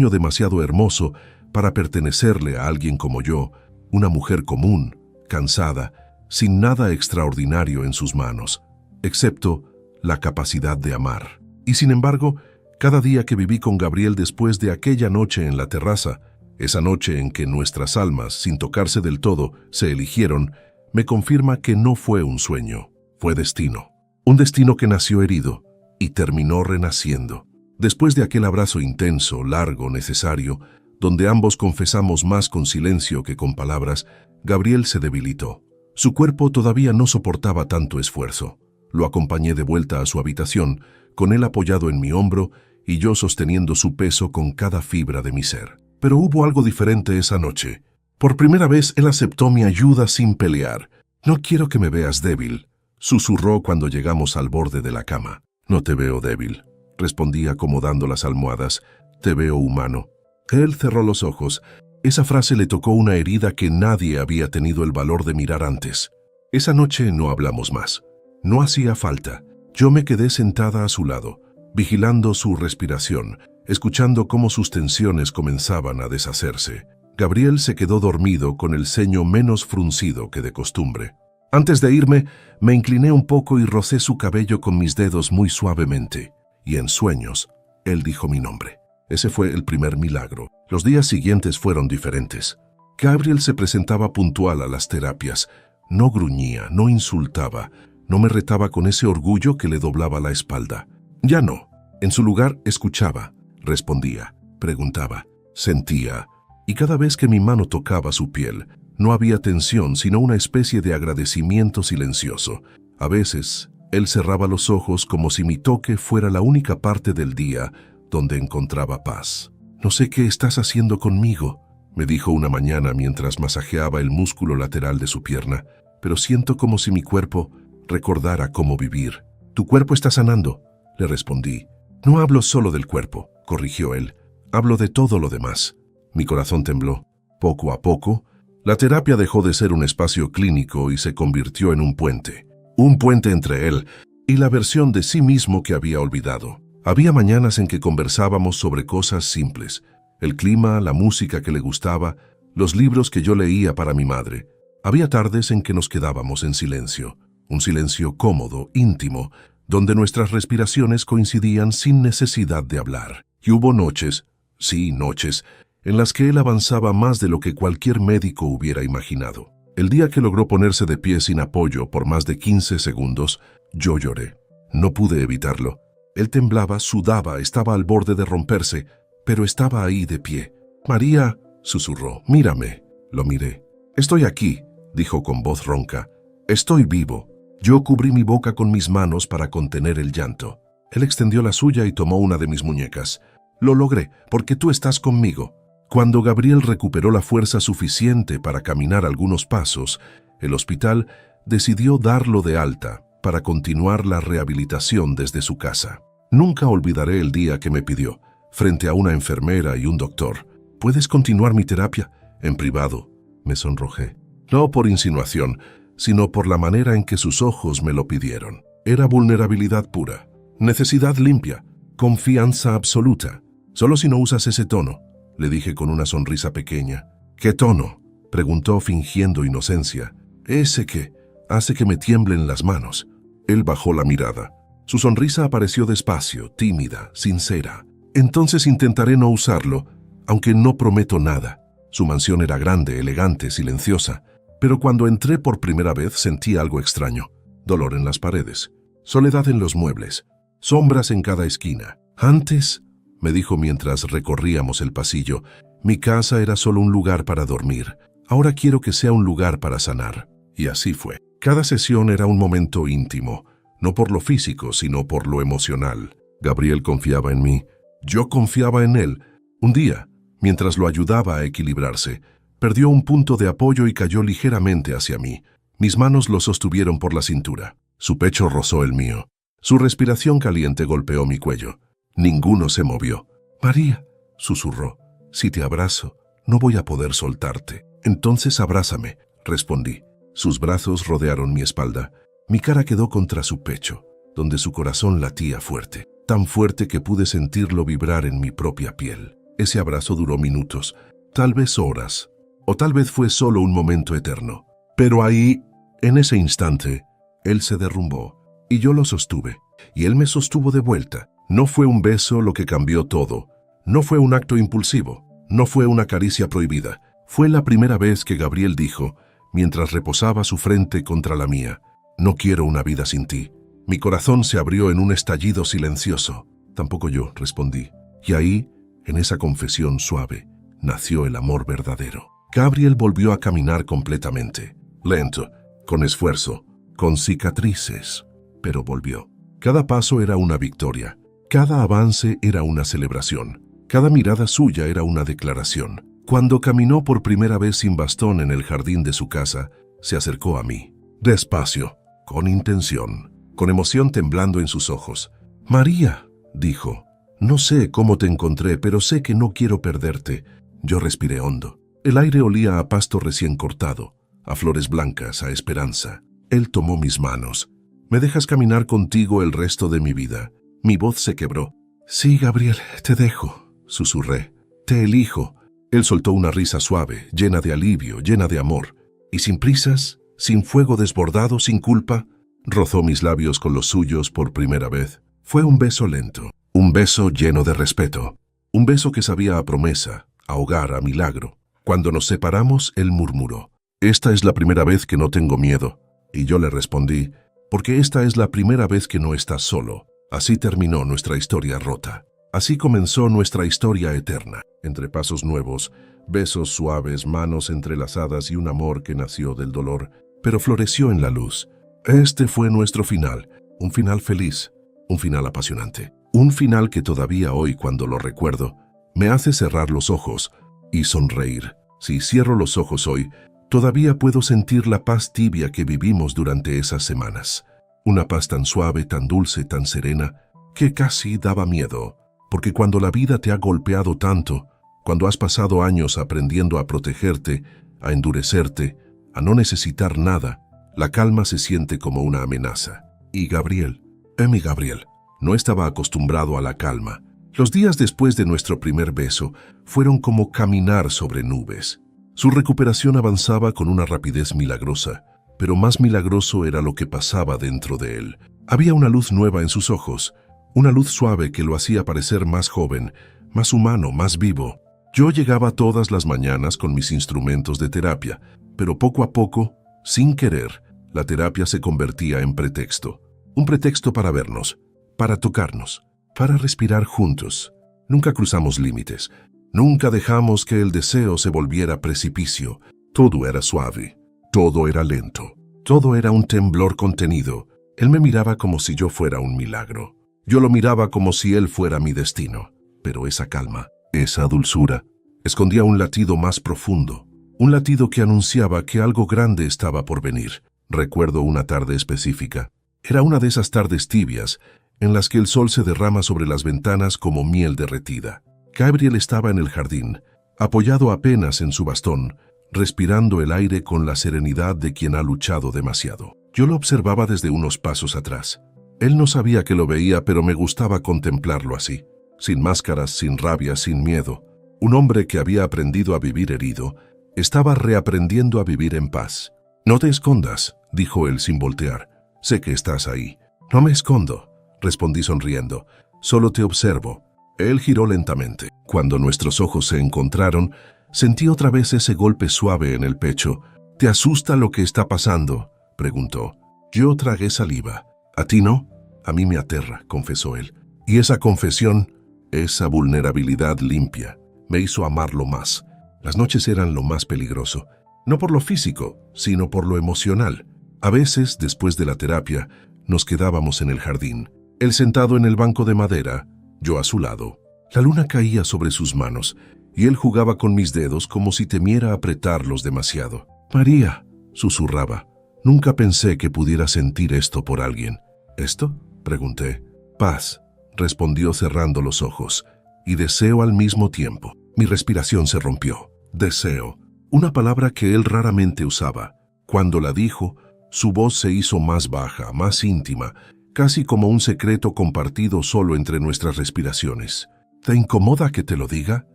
demasiado hermoso para pertenecerle a alguien como yo, una mujer común, cansada, sin nada extraordinario en sus manos, excepto la capacidad de amar. Y sin embargo, cada día que viví con Gabriel después de aquella noche en la terraza, esa noche en que nuestras almas, sin tocarse del todo, se eligieron, me confirma que no fue un sueño, fue destino. Un destino que nació herido y terminó renaciendo. Después de aquel abrazo intenso, largo, necesario, donde ambos confesamos más con silencio que con palabras, Gabriel se debilitó. Su cuerpo todavía no soportaba tanto esfuerzo. Lo acompañé de vuelta a su habitación, con él apoyado en mi hombro y yo sosteniendo su peso con cada fibra de mi ser. Pero hubo algo diferente esa noche. Por primera vez él aceptó mi ayuda sin pelear. «No quiero que me veas débil», susurró cuando llegamos al borde de la cama. «No te veo débil», respondí acomodando las almohadas. «Te veo humano». Él cerró los ojos. Esa frase le tocó una herida que nadie había tenido el valor de mirar antes. Esa noche no hablamos más. No hacía falta. Yo me quedé sentada a su lado, vigilando su respiración, escuchando cómo sus tensiones comenzaban a deshacerse. Gabriel se quedó dormido con el ceño menos fruncido que de costumbre. Antes de irme, me incliné un poco y rocé su cabello con mis dedos muy suavemente. Y en sueños, él dijo mi nombre. Ese fue el primer milagro. Los días siguientes fueron diferentes. Gabriel se presentaba puntual a las terapias. No gruñía, no insultaba, no me retaba con ese orgullo que le doblaba la espalda. Ya no. En su lugar escuchaba, respondía, preguntaba, sentía. Y cada vez que mi mano tocaba su piel, no había tensión, sino una especie de agradecimiento silencioso. A veces, Él cerraba los ojos como si mi toque fuera la única parte del día donde encontraba paz. «No sé qué estás haciendo conmigo», me dijo una mañana mientras masajeaba el músculo lateral de su pierna, «pero siento como si mi cuerpo recordara cómo vivir». «Tu cuerpo está sanando», le respondí. «No hablo solo del cuerpo», corrigió él. «Hablo de todo lo demás». Mi corazón tembló. Poco a poco, la terapia dejó de ser un espacio clínico y se convirtió en un puente. Un puente entre él y la versión de sí mismo que había olvidado. Había mañanas en que conversábamos sobre cosas simples. El clima, la música que le gustaba, los libros que yo leía para mi madre. Había tardes en que nos quedábamos en silencio. Un silencio cómodo, íntimo, donde nuestras respiraciones coincidían sin necesidad de hablar. Y hubo noches, sí, noches, en las que él avanzaba más de lo que cualquier médico hubiera imaginado. El día que logró ponerse de pie sin apoyo por más de 15 segundos, yo lloré. No pude evitarlo. Él temblaba, sudaba, estaba al borde de romperse, pero estaba ahí de pie. «María», susurró, «mírame». Lo miré. «Estoy aquí», dijo con voz ronca. «Estoy vivo». Yo cubrí mi boca con mis manos para contener el llanto. Él extendió la suya y tomó una de mis muñecas. «Lo logré, porque tú estás conmigo». Cuando Gabriel recuperó la fuerza suficiente para caminar algunos pasos, el hospital decidió darlo de alta para continuar la rehabilitación desde su casa. Nunca olvidaré el día que me pidió, frente a una enfermera y un doctor: «¿Puedes continuar mi terapia en privado?». Me sonrojé. No por insinuación, sino por la manera en que sus ojos me lo pidieron. Era vulnerabilidad pura, necesidad limpia, confianza absoluta. «Solo si no usas ese tono», le dije con una sonrisa pequeña. «¿Qué tono?», preguntó fingiendo inocencia. «Ese que hace que me tiemblen las manos». Él bajó la mirada. Su sonrisa apareció despacio, tímida, sincera. «Entonces intentaré no usarlo, aunque no prometo nada». Su mansión era grande, elegante, silenciosa, pero cuando entré por primera vez sentí algo extraño. Dolor en las paredes, soledad en los muebles, sombras en cada esquina. «Antes», me dijo mientras recorríamos el pasillo, «mi casa era solo un lugar para dormir. Ahora quiero que sea un lugar para sanar». Y así fue. Cada sesión era un momento íntimo, no por lo físico, sino por lo emocional. Gabriel confiaba en mí. Yo confiaba en él. Un día, mientras lo ayudaba a equilibrarse, perdió un punto de apoyo y cayó ligeramente hacia mí. Mis manos lo sostuvieron por la cintura. Su pecho rozó el mío. Su respiración caliente golpeó mi cuello. Ninguno se movió. «María», susurró, «si te abrazo, no voy a poder soltarte». «Entonces abrázame», respondí. Sus brazos rodearon mi espalda. Mi cara quedó contra su pecho, donde su corazón latía fuerte, tan fuerte que pude sentirlo vibrar en mi propia piel. Ese abrazo duró minutos, tal vez horas, o tal vez fue solo un momento eterno. Pero ahí, en ese instante, él se derrumbó, y yo lo sostuve, y él me sostuvo de vuelta. No fue un beso lo que cambió todo, no fue un acto impulsivo, no fue una caricia prohibida. Fue la primera vez que Gabriel dijo, mientras reposaba su frente contra la mía: «No quiero una vida sin ti». Mi corazón se abrió en un estallido silencioso. «Tampoco yo», respondí. Y ahí, en esa confesión suave, nació el amor verdadero. Gabriel volvió a caminar completamente, lento, con esfuerzo, con cicatrices, pero volvió. Cada paso era una victoria, cada avance era una celebración, cada mirada suya era una declaración. Cuando caminó por primera vez sin bastón en el jardín de su casa, se acercó a mí, despacio, con intención, con emoción temblando en sus ojos. «María», dijo, «no sé cómo te encontré, pero sé que no quiero perderte». Yo respiré hondo. El aire olía a pasto recién cortado, a flores blancas, a esperanza. Él tomó mis manos. «¿Me dejas caminar contigo el resto de mi vida?». Mi voz se quebró. «Sí, Gabriel, te dejo», susurré. «Te elijo». Él soltó una risa suave, llena de alivio, llena de amor. Y sin prisas, sin fuego desbordado, sin culpa, rozó mis labios con los suyos por primera vez. Fue un beso lento, un beso lleno de respeto, un beso que sabía a promesa, a hogar, a milagro. Cuando nos separamos, él murmuró: «Esta es la primera vez que no tengo miedo». Y yo le respondí: «Porque esta es la primera vez que no estás solo». Así terminó nuestra historia rota. Así comenzó nuestra historia eterna, entre pasos nuevos, besos suaves, manos entrelazadas y un amor que nació del dolor, pero floreció en la luz. Este fue nuestro final, Un final feliz, un final apasionante. Un final que todavía hoy, cuando lo recuerdo, me hace cerrar los ojos y sonreír. Si cierro los ojos hoy, todavía puedo sentir la paz tibia que vivimos durante esas semanas. Una paz tan suave, tan dulce, tan serena, que casi daba miedo. Porque cuando la vida te ha golpeado tanto, cuando has pasado años aprendiendo a protegerte, a endurecerte, a no necesitar nada, la calma se siente como una amenaza. Y Gabriel, mi Gabriel, no estaba acostumbrado a la calma. Los días después de nuestro primer beso fueron como caminar sobre nubes. Su recuperación avanzaba con una rapidez milagrosa, pero más milagroso era lo que pasaba dentro de él. Había una luz nueva en sus ojos, una luz suave que lo hacía parecer más joven, más humano, más vivo. Yo llegaba todas las mañanas con mis instrumentos de terapia, pero poco a poco, sin querer, la terapia se convertía en pretexto. Un pretexto para vernos, para tocarnos, para respirar juntos. Nunca cruzamos límites. Nunca dejamos que el deseo se volviera precipicio. Todo era suave. Todo era lento. Todo era un temblor contenido. Él me miraba como si yo fuera un milagro. Yo lo miraba como si él fuera mi destino. Pero esa calma, esa dulzura, escondía un latido más profundo. Un latido que anunciaba que algo grande estaba por venir. Recuerdo una tarde específica. Era una de esas tardes tibias en las que el sol se derrama sobre las ventanas como miel derretida. Gabriel estaba en el jardín, apoyado apenas en su bastón, respirando el aire con la serenidad de quien ha luchado demasiado. Yo lo observaba desde unos pasos atrás. Él no sabía que lo veía, pero me gustaba contemplarlo así, sin máscaras, sin rabia, sin miedo. Un hombre que había aprendido a vivir herido, estaba reaprendiendo a vivir en paz. «No te escondas», dijo él sin voltear. «Sé que estás ahí». «No me escondo», respondí sonriendo. «Solo te observo». Él giró lentamente. Cuando nuestros ojos se encontraron, sentí otra vez ese golpe suave en el pecho. «¿Te asusta lo que está pasando?», preguntó. Yo tragué saliva. «¿A ti no?». «A mí me aterra», confesó él. Y esa confesión, esa vulnerabilidad limpia, me hizo amarlo más. Las noches eran lo más peligroso. No por lo físico, sino por lo emocional. A veces, después de la terapia, nos quedábamos en el jardín. Él sentado en el banco de madera, yo a su lado. La luna caía sobre sus manos, y él jugaba con mis dedos como si temiera apretarlos demasiado. «María», susurraba, «nunca pensé que pudiera sentir esto por alguien». «¿Esto?», pregunté. «Paz», respondió cerrando los ojos, «y deseo al mismo tiempo». Mi respiración se rompió. Deseo, una palabra que él raramente usaba. Cuando la dijo, su voz se hizo más baja, más íntima, casi como un secreto compartido solo entre nuestras respiraciones. «¿Te incomoda que te lo diga?»,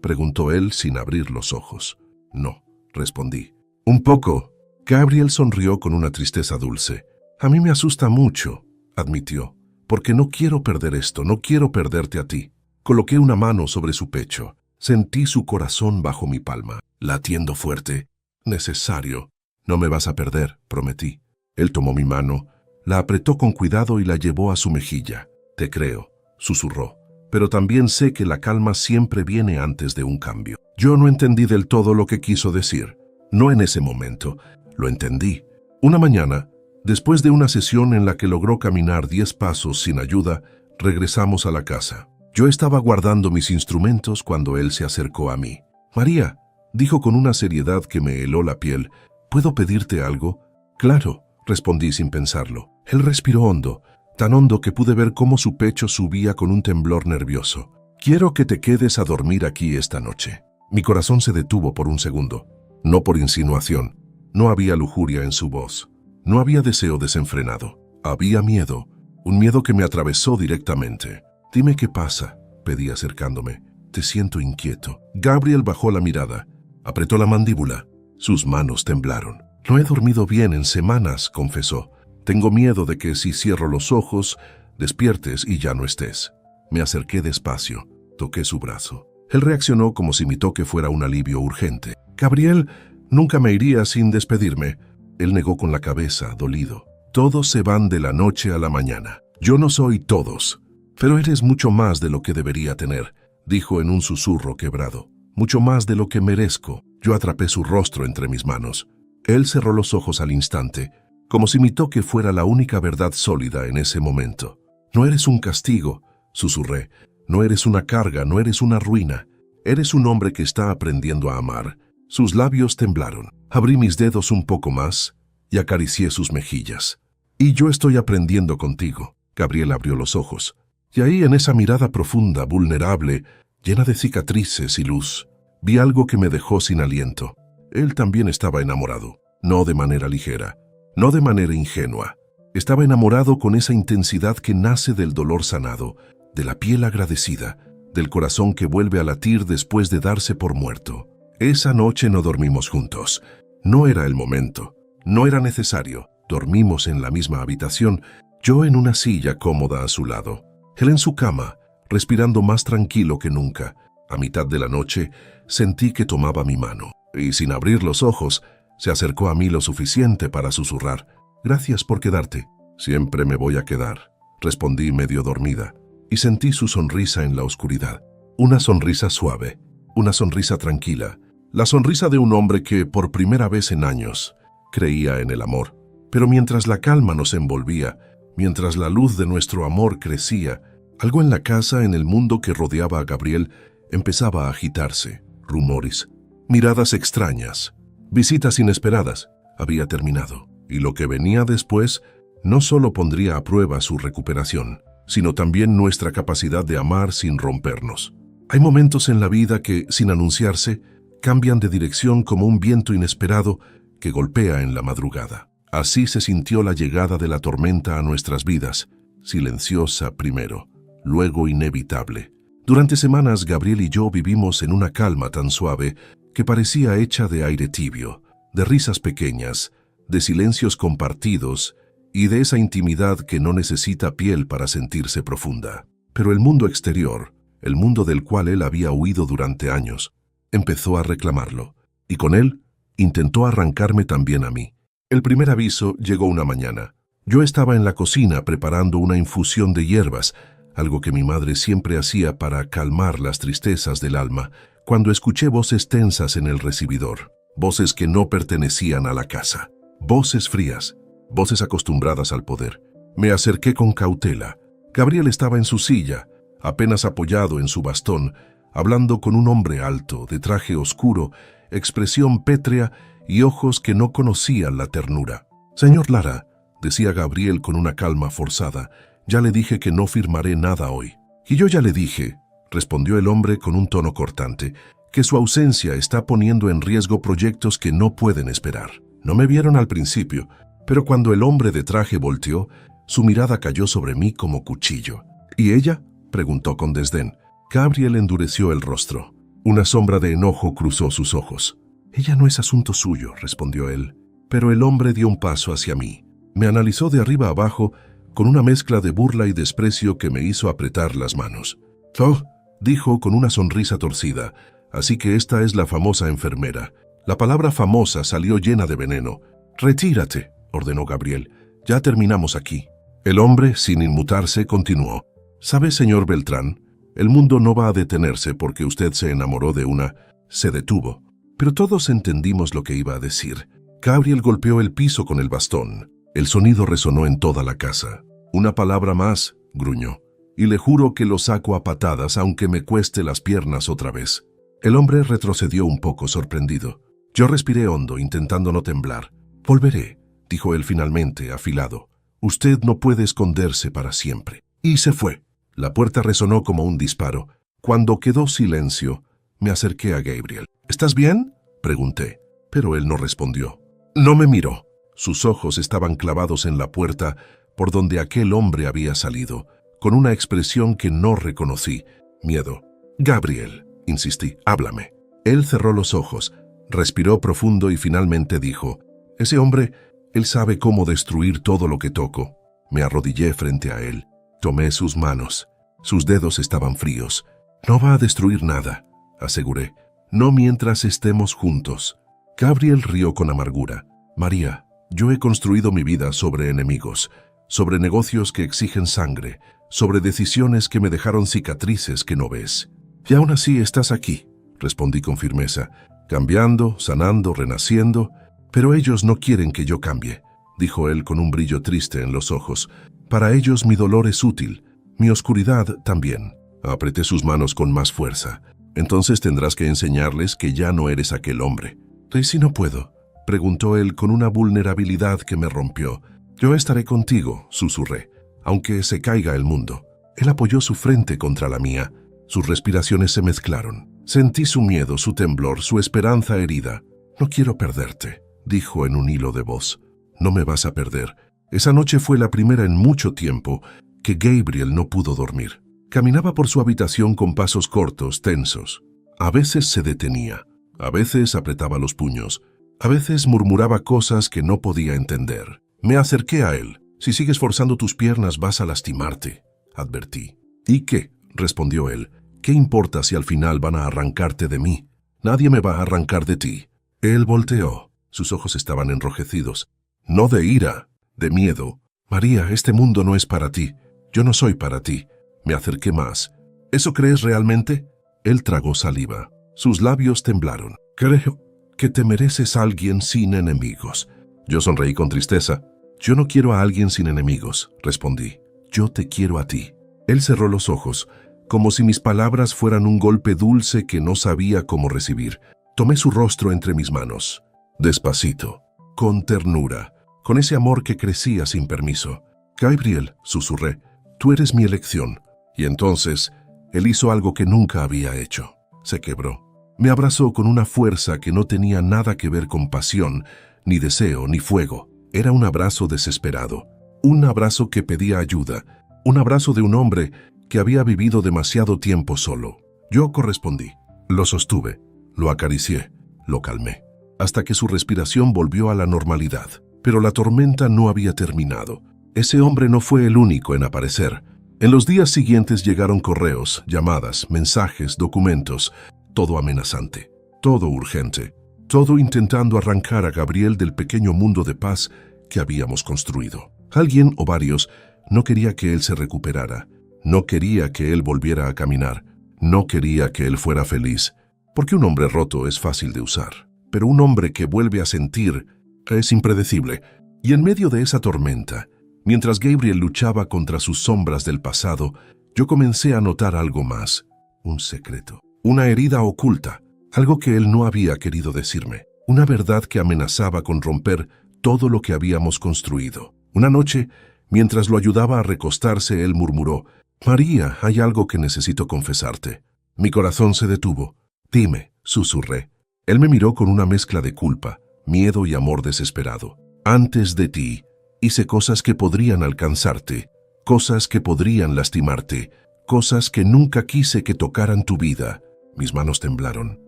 preguntó él sin abrir los ojos. «No», respondí. «Un poco». Gabriel sonrió con una tristeza dulce. «A mí me asusta mucho», admitió, «porque no quiero perder esto, no quiero perderte a ti». Coloqué una mano sobre su pecho. Sentí su corazón bajo mi palma, latiendo fuerte. «Necesario». «No me vas a perder», prometí. Él tomó mi mano, la apretó con cuidado y la llevó a su mejilla. «Te creo», susurró, «pero también sé que la calma siempre viene antes de un cambio». Yo no entendí del todo lo que quiso decir. No en ese momento. Lo entendí. Una mañana, después de una sesión en la que logró caminar 10 pasos sin ayuda, regresamos a la casa. Yo estaba guardando mis instrumentos cuando él se acercó a mí. «María», dijo con una seriedad que me heló la piel, «¿puedo pedirte algo?». «Claro», respondí sin pensarlo. Él respiró hondo, tan hondo que pude ver cómo su pecho subía con un temblor nervioso. «Quiero que te quedes a dormir aquí esta noche». Mi corazón se detuvo por un segundo. No por insinuación. No había lujuria en su voz. No había deseo desenfrenado. Había miedo, un miedo que me atravesó directamente. «Dime qué pasa», pedí acercándome. «Te siento inquieto». Gabriel bajó la mirada, apretó la mandíbula. Sus manos temblaron. «No he dormido bien en semanas», confesó. «Tengo miedo de que si cierro los ojos, despiertes y ya no estés». Me acerqué despacio, toqué su brazo. Él reaccionó como si mi toque fuera un alivio urgente. «Gabriel, nunca me iría sin despedirme». Él negó con la cabeza, dolido. «Todos se van de la noche a la mañana. Yo no soy todos. Pero eres mucho más de lo que debería tener», dijo en un susurro quebrado. «Mucho más de lo que merezco». Yo atrapé su rostro entre mis manos. Él cerró los ojos al instante, como si mi toque fuera la única verdad sólida en ese momento. No eres un castigo, susurré. No eres una carga, no eres una ruina. Eres un hombre que está aprendiendo a amar. Sus labios temblaron. Abrí mis dedos un poco más y acaricié sus mejillas. Y yo estoy aprendiendo contigo. Gabriel abrió los ojos. Y ahí, en esa mirada profunda, vulnerable, llena de cicatrices y luz, vi algo que me dejó sin aliento. Él también estaba enamorado, no de manera ligera, no de manera ingenua. Estaba enamorado con esa intensidad que nace del dolor sanado, de la piel agradecida, del corazón que vuelve a latir después de darse por muerto. Esa noche no dormimos juntos. No era el momento, no era necesario. Dormimos en la misma habitación, yo en una silla cómoda a su lado, él en su cama, respirando más tranquilo que nunca. A mitad de la noche, sentí que tomaba mi mano, y sin abrir los ojos, se acercó a mí lo suficiente para susurrar: «Gracias por quedarte». «Siempre me voy a quedar», respondí medio dormida, y sentí su sonrisa en la oscuridad. Una sonrisa suave, una sonrisa tranquila, la sonrisa de un hombre que, por primera vez en años, creía en el amor. Pero mientras la calma nos envolvía, mientras la luz de nuestro amor crecía, algo en la casa, en el mundo que rodeaba a Gabriel, empezaba a agitarse. Rumores, miradas extrañas, visitas inesperadas. Había terminado, y lo que venía después no solo pondría a prueba su recuperación, sino también nuestra capacidad de amar sin rompernos. Hay momentos en la vida que, sin anunciarse, cambian de dirección como un viento inesperado que golpea en la madrugada. Así se sintió la llegada de la tormenta a nuestras vidas, silenciosa primero, luego inevitable. Durante semanas, Gabriel y yo vivimos en una calma tan suave que parecía hecha de aire tibio, de risas pequeñas, de silencios compartidos y de esa intimidad que no necesita piel para sentirse profunda. Pero el mundo exterior, el mundo del cual él había huido durante años, empezó a reclamarlo, y con él intentó arrancarme también a mí. El primer aviso llegó una mañana. Yo estaba en la cocina preparando una infusión de hierbas, algo que mi madre siempre hacía para calmar las tristezas del alma, cuando escuché voces tensas en el recibidor, voces que no pertenecían a la casa, voces frías, voces acostumbradas al poder. Me acerqué con cautela. Gabriel estaba en su silla, apenas apoyado en su bastón, hablando con un hombre alto, de traje oscuro, expresión pétrea y ojos que no conocían la ternura. «Señor Lara», decía Gabriel con una calma forzada, «ya le dije que no firmaré nada hoy». «Y yo ya le dije», respondió el hombre con un tono cortante, «que su ausencia está poniendo en riesgo proyectos que no pueden esperar». No me vieron al principio, pero cuando el hombre de traje volteó, su mirada cayó sobre mí como cuchillo. «¿Y ella?», preguntó con desdén. Gabriel endureció el rostro. Una sombra de enojo cruzó sus ojos. «Ella no es asunto suyo», respondió él. Pero el hombre dio un paso hacia mí. Me analizó de arriba abajo con una mezcla de burla y desprecio que me hizo apretar las manos. «Oh», dijo con una sonrisa torcida, «así que esta es la famosa enfermera». La palabra famosa salió llena de veneno. «Retírate», ordenó Gabriel. «Ya terminamos aquí». El hombre, sin inmutarse, continuó. «¿Sabe, señor Beltrán? El mundo no va a detenerse porque usted se enamoró de una...». Se detuvo. Pero todos entendimos lo que iba a decir. Gabriel golpeó el piso con el bastón. El sonido resonó en toda la casa. «Una palabra más», gruñó, «y le juro que lo saco a patadas aunque me cueste las piernas otra vez». El hombre retrocedió un poco sorprendido. Yo respiré hondo, intentando no temblar. «Volveré», dijo él finalmente, afilado. «Usted no puede esconderse para siempre». Y se fue. La puerta resonó como un disparo. Cuando quedó silencio, me acerqué a Gabriel. «¿Estás bien?», pregunté, pero él no respondió. No me miró. Sus ojos estaban clavados en la puerta por donde aquel hombre había salido, con una expresión que no reconocí. Miedo. «Gabriel», insistí, «háblame». Él cerró los ojos, respiró profundo y finalmente dijo: «Ese hombre, él sabe cómo destruir todo lo que toco». Me arrodillé frente a él. Tomé sus manos. Sus dedos estaban fríos. «No va a destruir nada», aseguré. «No mientras estemos juntos». Gabriel rió con amargura. «María, yo he construido mi vida sobre enemigos, sobre negocios que exigen sangre, sobre decisiones que me dejaron cicatrices que no ves. Y aún así estás aquí», respondí con firmeza, «cambiando, sanando, renaciendo, pero ellos no quieren que yo cambie. dijo él con un brillo triste en los ojos. Para ellos mi dolor es útil, mi oscuridad también. Apreté sus manos con más fuerza. Entonces tendrás que enseñarles que ya no eres aquel hombre. ¿Y si no puedo?, preguntó él con una vulnerabilidad que me rompió. Yo estaré contigo, susurré, aunque se caiga el mundo. Él apoyó su frente contra la mía. Sus respiraciones se mezclaron. Sentí su miedo, su temblor, su esperanza herida. No quiero perderte, dijo en un hilo de voz. No me vas a perder. Esa noche fue la primera en mucho tiempo que Gabriel no pudo dormir. Caminaba por su habitación con pasos cortos, tensos. A veces se detenía, a veces apretaba los puños, a veces murmuraba cosas que no podía entender. Me acerqué a él. Si sigues forzando tus piernas vas a lastimarte, advertí. ¿Y qué?, respondió él. ¿Qué importa si al final van a arrancarte de mí? Nadie me va a arrancar de ti. Él volteó. Sus ojos estaban enrojecidos. No de ira, de miedo. María, este mundo no es para ti. Yo no soy para ti. Me acerqué más. ¿Eso crees realmente? Él tragó saliva. Sus labios temblaron. Creo que te mereces a alguien sin enemigos. Yo sonreí con tristeza. Yo no quiero a alguien sin enemigos, respondí. Yo te quiero a ti. Él cerró los ojos, como si mis palabras fueran un golpe dulce que no sabía cómo recibir. Tomé su rostro entre mis manos. Despacito, con ternura, con ese amor que crecía sin permiso. Gabriel, susurré, tú eres mi elección. Y entonces, él hizo algo que nunca había hecho. Se quebró. Me abrazó con una fuerza que no tenía nada que ver con pasión, ni deseo, ni fuego. Era un abrazo desesperado. Un abrazo que pedía ayuda. Un abrazo de un hombre que había vivido demasiado tiempo solo. Yo correspondí. Lo sostuve, lo acaricié, lo calmé, hasta que su respiración volvió a la normalidad. Pero la tormenta no había terminado. Ese hombre no fue el único en aparecer. En los días siguientes llegaron correos, llamadas, mensajes, documentos, todo amenazante, todo urgente, todo intentando arrancar a Gabriel del pequeño mundo de paz que habíamos construido. Alguien o varios no quería que él se recuperara, no quería que él volviera a caminar, no quería que él fuera feliz, porque un hombre roto es fácil de usar, pero un hombre que vuelve a sentir es impredecible. Y en medio de esa tormenta, mientras Gabriel luchaba contra sus sombras del pasado, yo comencé a notar algo más, un secreto, una herida oculta, algo que él no había querido decirme, una verdad que amenazaba con romper todo lo que habíamos construido. Una noche, mientras lo ayudaba a recostarse, él murmuró, «María, hay algo que necesito confesarte». Mi corazón se detuvo. «Dime», susurré. Él me miró con una mezcla de culpa, miedo y amor desesperado. «Antes de ti, hice cosas que podrían alcanzarte, cosas que podrían lastimarte, cosas que nunca quise que tocaran tu vida». Mis manos temblaron.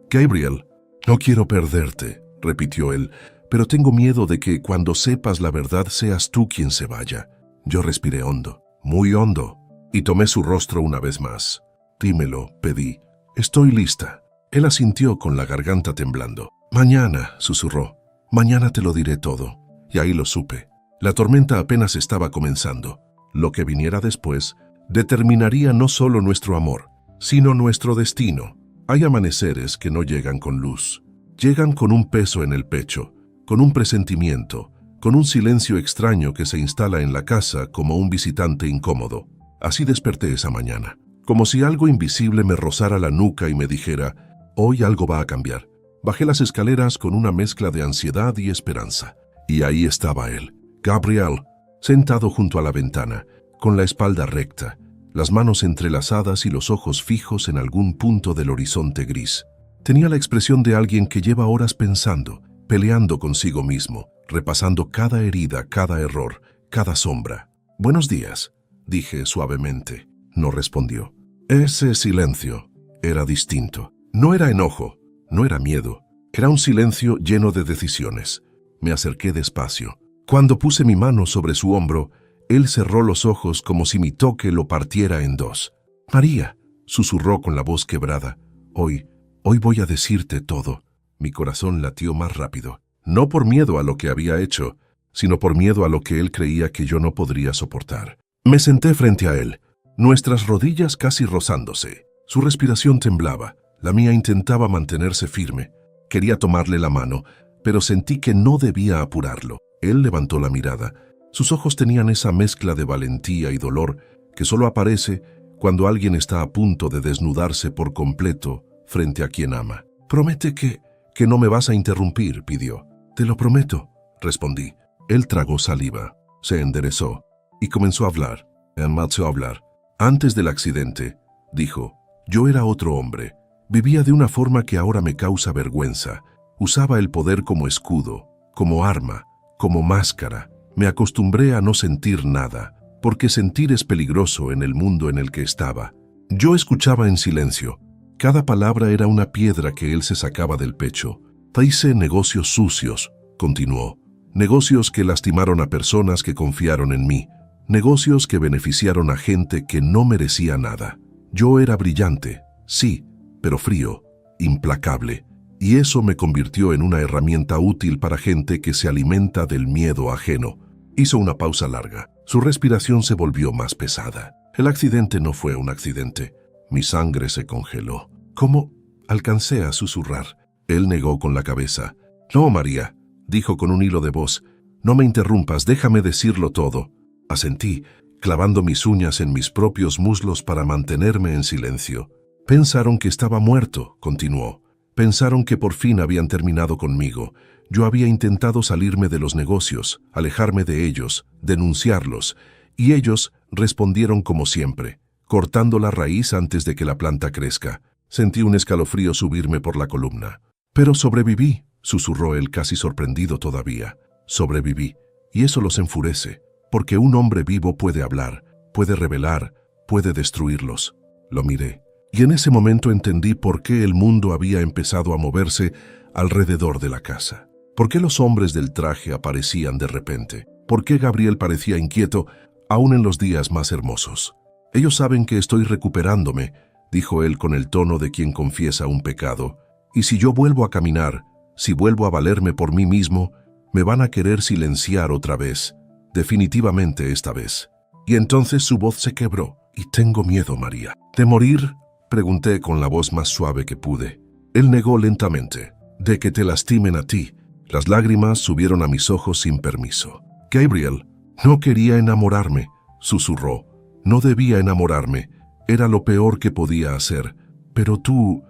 «Gabriel, no quiero perderte», repitió él, «pero tengo miedo de que cuando sepas la verdad seas tú quien se vaya». Yo respiré hondo, muy hondo, y tomé su rostro una vez más. «Dímelo», pedí. «Estoy lista». Él asintió con la garganta temblando. «Mañana», susurró, «mañana te lo diré todo». Y ahí lo supe. La tormenta apenas estaba comenzando. Lo que viniera después determinaría no solo nuestro amor, sino nuestro destino. Hay amaneceres que no llegan con luz. Llegan con un peso en el pecho, con un presentimiento, con un silencio extraño que se instala en la casa como un visitante incómodo. Así desperté esa mañana, como si algo invisible me rozara la nuca y me dijera, hoy algo va a cambiar. Bajé las escaleras con una mezcla de ansiedad y esperanza. Y ahí estaba él, Gabriel, sentado junto a la ventana, con la espalda recta, las manos entrelazadas y los ojos fijos en algún punto del horizonte gris. Tenía la expresión de alguien que lleva horas pensando, peleando consigo mismo, repasando cada herida, cada error, cada sombra. «Buenos días», dije suavemente. No respondió. Ese silencio era distinto. No era enojo, no era miedo. Era un silencio lleno de decisiones. Me acerqué despacio. Cuando puse mi mano sobre su hombro, él cerró los ojos como si mi toque lo partiera en dos. «María», susurró con la voz quebrada, Hoy voy a decirte todo». Mi corazón latió más rápido, no por miedo a lo que había hecho, sino por miedo a lo que él creía que yo no podría soportar. Me senté frente a él, nuestras rodillas casi rozándose. Su respiración temblaba, la mía intentaba mantenerse firme. Quería tomarle la mano, pero sentí que no debía apurarlo. Él levantó la mirada. Sus ojos tenían esa mezcla de valentía y dolor que solo aparece cuando alguien está a punto de desnudarse por completo frente a quien ama. «Promete que no me vas a interrumpir», pidió. «Te lo prometo», respondí. Él tragó saliva, se enderezó y comenzó a hablar. Empezó a hablar. «Antes del accidente», dijo, «yo era otro hombre. Vivía de una forma que ahora me causa vergüenza. Usaba el poder como escudo, como arma, como máscara. Me acostumbré a no sentir nada, porque sentir es peligroso en el mundo en el que estaba. Yo escuchaba en silencio. Cada palabra era una piedra que él se sacaba del pecho. Hice negocios sucios», continuó. «Negocios que lastimaron a personas que confiaron en mí. Negocios que beneficiaron a gente que no merecía nada. Yo era brillante, sí, pero frío, implacable. Y eso me convirtió en una herramienta útil para gente que se alimenta del miedo ajeno». Hizo una pausa larga. Su respiración se volvió más pesada. «El accidente no fue un accidente». Mi sangre se congeló. «¿Cómo?» Alcancé a susurrar. Él negó con la cabeza. «No, María», dijo con un hilo de voz. «No me interrumpas, déjame decirlo todo». Asentí, clavando mis uñas en mis propios muslos para mantenerme en silencio. «Pensaron que estaba muerto», continuó. «Pensaron que por fin habían terminado conmigo. Yo había intentado salirme de los negocios, alejarme de ellos, denunciarlos, y ellos respondieron como siempre, cortando la raíz antes de que la planta crezca». Sentí un escalofrío subirme por la columna. «Pero sobreviví», susurró él casi sorprendido todavía. «Sobreviví, y eso los enfurece, porque un hombre vivo puede hablar, puede revelar, puede destruirlos». Lo miré, y en ese momento entendí por qué el mundo había empezado a moverse alrededor de la casa. ¿Por qué los hombres del traje aparecían de repente? ¿Por qué Gabriel parecía inquieto, aún en los días más hermosos? «Ellos saben que estoy recuperándome», dijo él con el tono de quien confiesa un pecado. «Y si yo vuelvo a caminar, si vuelvo a valerme por mí mismo, me van a querer silenciar otra vez, definitivamente esta vez». Y entonces su voz se quebró. «Y tengo miedo, María». «¿De morir?», pregunté con la voz más suave que pude. Él negó lentamente. «De que te lastimen a ti». Las lágrimas subieron a mis ojos sin permiso. «Gabriel, no quería enamorarme», susurró. «No debía enamorarme. Era lo peor que podía hacer. Pero tú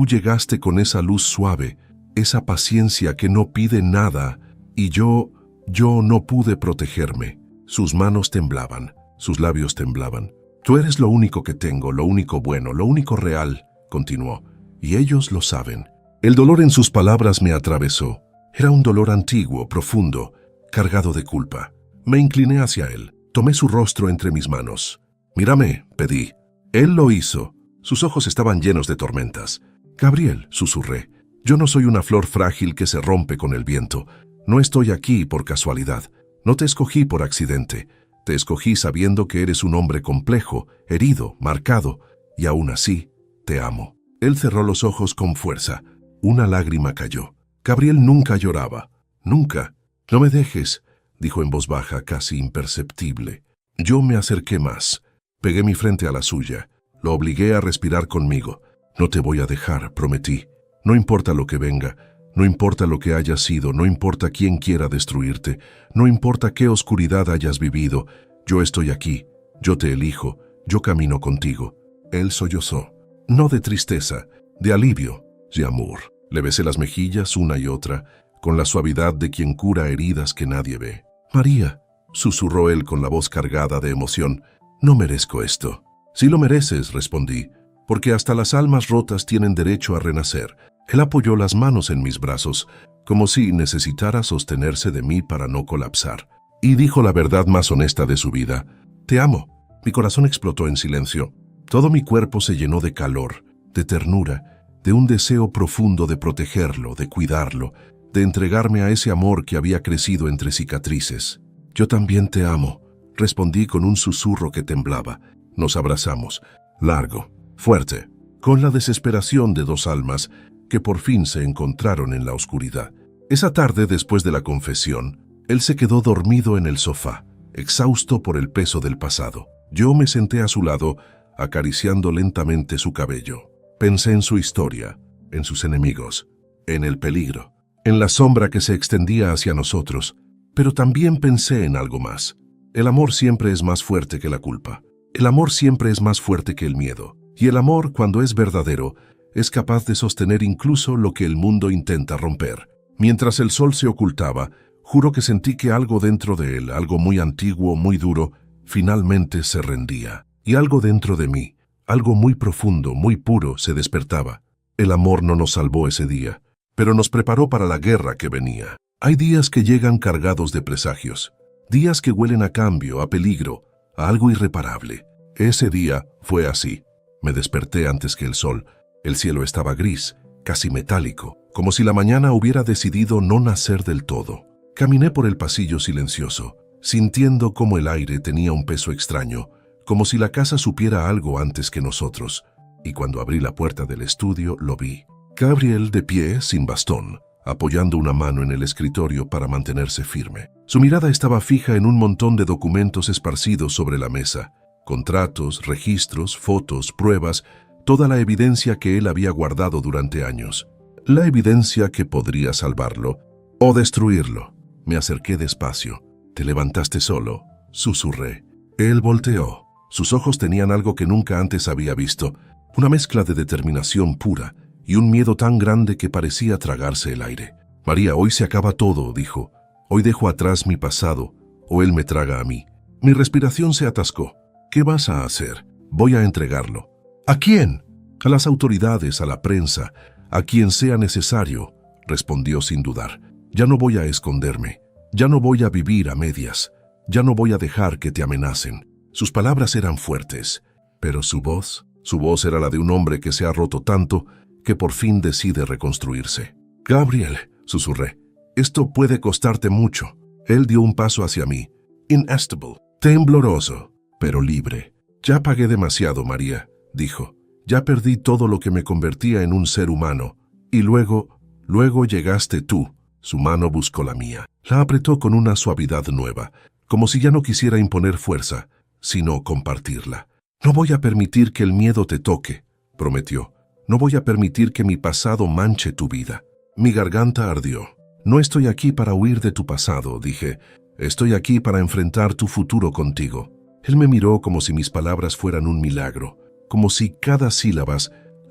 llegaste con esa luz suave, esa paciencia que no pide nada, y yo no pude protegerme». Sus manos temblaban, sus labios temblaban. «Tú eres lo único que tengo, lo único bueno, lo único real», continuó. «Y ellos lo saben». El dolor en sus palabras me atravesó. Era un dolor antiguo, profundo, cargado de culpa. Me incliné hacia él, tomé su rostro entre mis manos. «Mírame», pedí. Él lo hizo. Sus ojos estaban llenos de tormentas. «Gabriel», susurré, «yo no soy una flor frágil que se rompe con el viento. No estoy aquí por casualidad. No te escogí por accidente. Te escogí sabiendo que eres un hombre complejo, herido, marcado, y aún así, te amo». Él cerró los ojos con fuerza. Una lágrima cayó. Gabriel nunca lloraba. «Nunca». «No me dejes», dijo en voz baja, casi imperceptible. Yo me acerqué más. Pegué mi frente a la suya. Lo obligué a respirar conmigo. «No te voy a dejar», prometí. «No importa lo que venga, no importa lo que hayas sido, no importa quién quiera destruirte, no importa qué oscuridad hayas vivido, yo estoy aquí, yo te elijo, yo camino contigo». Él sollozó. No de tristeza, de alivio, de amor. Le besé las mejillas una y otra, con la suavidad de quien cura heridas que nadie ve. «María», susurró él con la voz cargada de emoción, «no merezco esto». «Sí lo mereces», respondí, «porque hasta las almas rotas tienen derecho a renacer». Él apoyó las manos en mis brazos, como si necesitara sostenerse de mí para no colapsar, y dijo la verdad más honesta de su vida. «Te amo». Mi corazón explotó en silencio. Todo mi cuerpo se llenó de calor, de ternura, de un deseo profundo de protegerlo, de cuidarlo, de entregarme a ese amor que había crecido entre cicatrices. «Yo también te amo», respondí con un susurro que temblaba. Nos abrazamos, largo, fuerte, con la desesperación de dos almas que por fin se encontraron en la oscuridad. Esa tarde, después de la confesión, él se quedó dormido en el sofá, exhausto por el peso del pasado. Yo me senté a su lado, acariciando lentamente su cabello. Pensé en su historia, en sus enemigos, en el peligro, en la sombra que se extendía hacia nosotros, Pero también pensé en algo más. El amor siempre es más fuerte que la culpa. El amor siempre es más fuerte que el miedo. Y el amor, cuando es verdadero, es capaz de sostener incluso lo que el mundo intenta romper. Mientras el sol se ocultaba, juro que sentí que algo dentro de él, algo muy antiguo, muy duro, finalmente se rendía. Y algo dentro de mí, algo muy profundo, muy puro, se despertaba. El amor no nos salvó ese día, pero nos preparó para la guerra que venía. Hay días que llegan cargados de presagios, días que huelen a cambio, a peligro, a algo irreparable. Ese día fue así. Me desperté antes que el sol. El cielo estaba gris, casi metálico, como si la mañana hubiera decidido no nacer del todo. Caminé por el pasillo silencioso, sintiendo cómo el aire tenía un peso extraño, como si la casa supiera algo antes que nosotros. Y cuando abrí la puerta del estudio, lo vi. Gabriel de pie, sin bastón, apoyando una mano en el escritorio para mantenerse firme. Su mirada estaba fija en un montón de documentos esparcidos sobre la mesa. Contratos, registros, fotos, pruebas, toda la evidencia que él había guardado durante años. La evidencia que podría salvarlo o destruirlo. Me acerqué despacio. «Te levantaste solo», susurré. Él volteó. Sus ojos tenían algo que nunca antes había visto, una mezcla de determinación pura y un miedo tan grande que parecía tragarse el aire. «María, hoy se acaba todo», dijo. «Hoy dejo atrás mi pasado, o él me traga a mí». Mi respiración se atascó. «¿Qué vas a hacer?» «Voy a entregarlo». «¿A quién?» «A las autoridades, a la prensa, a quien sea necesario», respondió sin dudar. «Ya no voy a esconderme. Ya no voy a vivir a medias. Ya no voy a dejar que te amenacen». Sus palabras eran fuertes, pero su voz era la de un hombre que se ha roto tanto que por fin decide reconstruirse. «Gabriel», susurré, «esto puede costarte mucho». Él dio un paso hacia mí, inestable, tembloroso, pero libre. «Ya pagué demasiado, María», dijo. «Ya perdí todo lo que me convertía en un ser humano. Y luego llegaste tú». Su mano buscó la mía. La apretó con una suavidad nueva, como si ya no quisiera imponer fuerza, sino compartirla. «No voy a permitir que el miedo te toque», prometió. «No voy a permitir que mi pasado manche tu vida». Mi garganta ardió. «No estoy aquí para huir de tu pasado», dije. «Estoy aquí para enfrentar tu futuro contigo». Él me miró como si mis palabras fueran un milagro, como si cada sílaba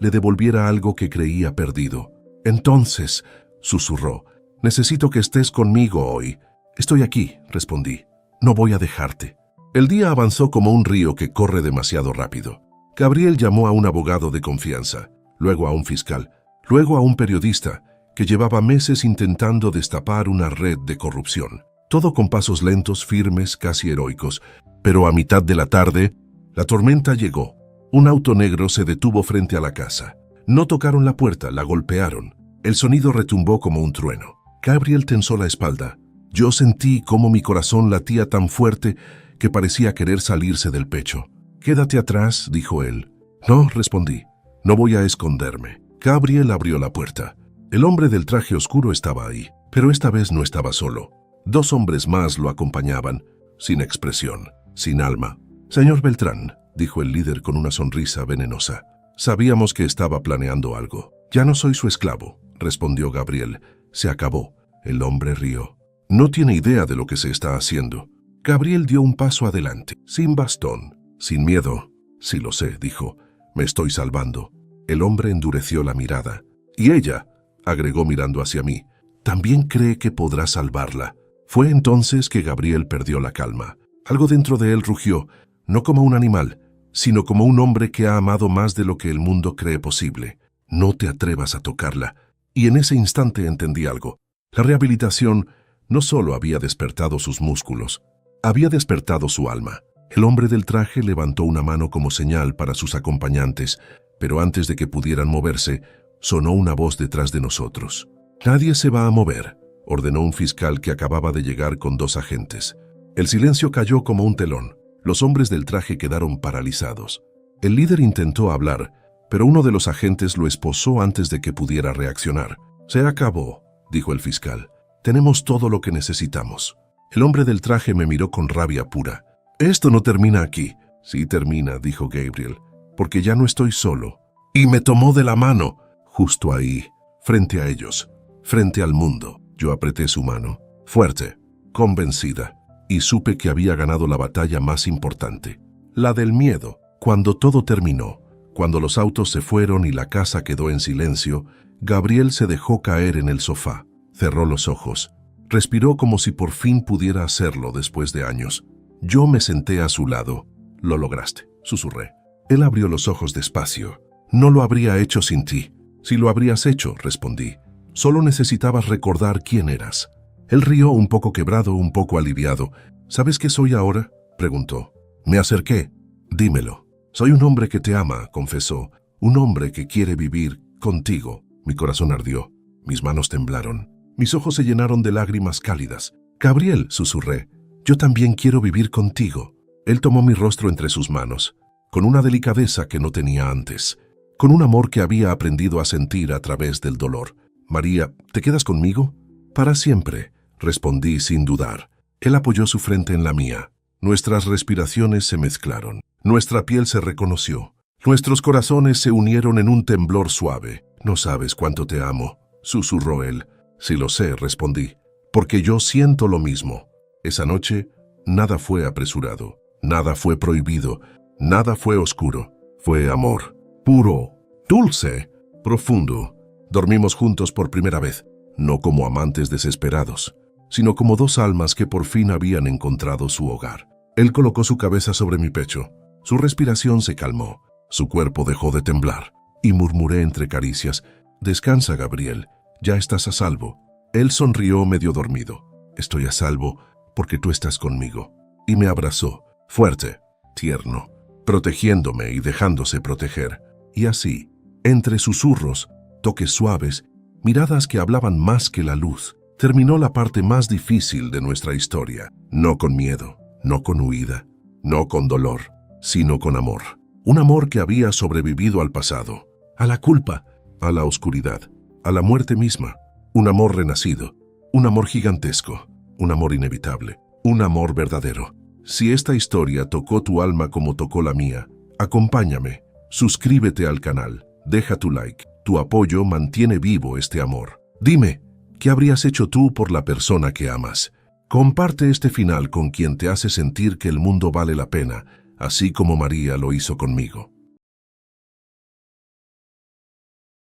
le devolviera algo que creía perdido. «Entonces», susurró, «necesito que estés conmigo hoy». «Estoy aquí», respondí. «No voy a dejarte». El día avanzó como un río que corre demasiado rápido. Gabriel llamó a un abogado de confianza, luego a un fiscal, luego a un periodista que llevaba meses intentando destapar una red de corrupción. Todo con pasos lentos, firmes, casi heroicos. Pero a mitad de la tarde, la tormenta llegó. Un auto negro se detuvo frente a la casa. No tocaron la puerta, la golpearon. El sonido retumbó como un trueno. Gabriel tensó la espalda. Yo sentí cómo mi corazón latía tan fuerte que parecía querer salirse del pecho. «Quédate atrás», dijo él. «No», respondí. «No voy a esconderme». Gabriel abrió la puerta. El hombre del traje oscuro estaba ahí, pero esta vez no estaba solo. 2 hombres más lo acompañaban, sin expresión, sin alma. «Señor Beltrán», dijo el líder con una sonrisa venenosa. «Sabíamos que estaba planeando algo». «Ya no soy su esclavo», respondió Gabriel. «Se acabó». El hombre rió. «No tiene idea de lo que se está haciendo». Gabriel dio un paso adelante, sin bastón, sin miedo. «Sí lo sé», dijo. «Me estoy salvando». El hombre endureció la mirada. «Y ella», agregó mirando hacia mí, «también cree que podrá salvarla». Fue entonces que Gabriel perdió la calma. Algo dentro de él rugió, no como un animal, sino como un hombre que ha amado más de lo que el mundo cree posible. «No te atrevas a tocarla». Y en ese instante entendí algo. La rehabilitación no solo había despertado sus músculos, había despertado su alma. El hombre del traje levantó una mano como señal para sus acompañantes, pero antes de que pudieran moverse, sonó una voz detrás de nosotros. «Nadie se va a mover», ordenó un fiscal que acababa de llegar con 2 agentes. El silencio cayó como un telón. Los hombres del traje quedaron paralizados. El líder intentó hablar, pero uno de los agentes lo esposó antes de que pudiera reaccionar. «Se acabó», dijo el fiscal. «Tenemos todo lo que necesitamos». El hombre del traje me miró con rabia pura. «Esto no termina aquí». «Sí termina», dijo Gabriel, «porque ya no estoy solo». Y me tomó de la mano, justo ahí, frente a ellos, frente al mundo. Yo apreté su mano, fuerte. convencida, y supe que había ganado la batalla más importante, la del miedo. Cuando todo terminó, cuando los autos se fueron y la casa quedó en silencio, Gabriel se dejó caer en el sofá, cerró los ojos, respiró como si por fin pudiera hacerlo después de años. Yo me senté a su lado. Lo lograste, susurré. Él abrió los ojos despacio. No lo habría hecho sin ti. Si lo habrías hecho, respondí. Solo necesitabas recordar quién eras. Él rió un poco quebrado, un poco aliviado. ¿Sabes qué soy ahora?, preguntó. Me acerqué. Dímelo. Soy un hombre que te ama, confesó. Un hombre que quiere vivir contigo. Mi corazón ardió. Mis manos temblaron. Mis ojos se llenaron de lágrimas cálidas. Gabriel, susurré. Yo también quiero vivir contigo. Él tomó mi rostro entre sus manos, con una delicadeza que no tenía antes, con un amor que había aprendido a sentir a través del dolor. María, ¿te quedas conmigo? Para siempre, respondí sin dudar. Él apoyó su frente en la mía. Nuestras respiraciones se mezclaron. Nuestra piel se reconoció. Nuestros corazones se unieron en un temblor suave. No sabes cuánto te amo, susurró él. Sí lo sé, respondí, porque yo siento lo mismo. Esa noche, nada fue apresurado, nada fue prohibido, nada fue oscuro. Fue amor, puro, dulce, profundo. Dormimos juntos por primera vez, no como amantes desesperados, sino como dos almas que por fin habían encontrado su hogar. Él colocó su cabeza sobre mi pecho. Su respiración se calmó, su cuerpo dejó de temblar, y murmuré entre caricias, «Descansa, Gabriel, ya estás a salvo». Él sonrió medio dormido. «Estoy a salvo porque tú estás conmigo». Y me abrazó, fuerte, tierno, protegiéndome y dejándose proteger. Y así, entre susurros, toques suaves, miradas que hablaban más que la luz, terminó la parte más difícil de nuestra historia. No con miedo, no con huida, no con dolor, sino con amor. Un amor que había sobrevivido al pasado, a la culpa, a la oscuridad, a la muerte misma. Un amor renacido, un amor gigantesco, un amor inevitable, un amor verdadero. Si esta historia tocó tu alma como tocó la mía, acompáñame, suscríbete al canal, deja tu like. Tu apoyo mantiene vivo este amor. Dime, ¿qué habrías hecho tú por la persona que amas? Comparte este final con quien te hace sentir que el mundo vale la pena, así como María lo hizo conmigo.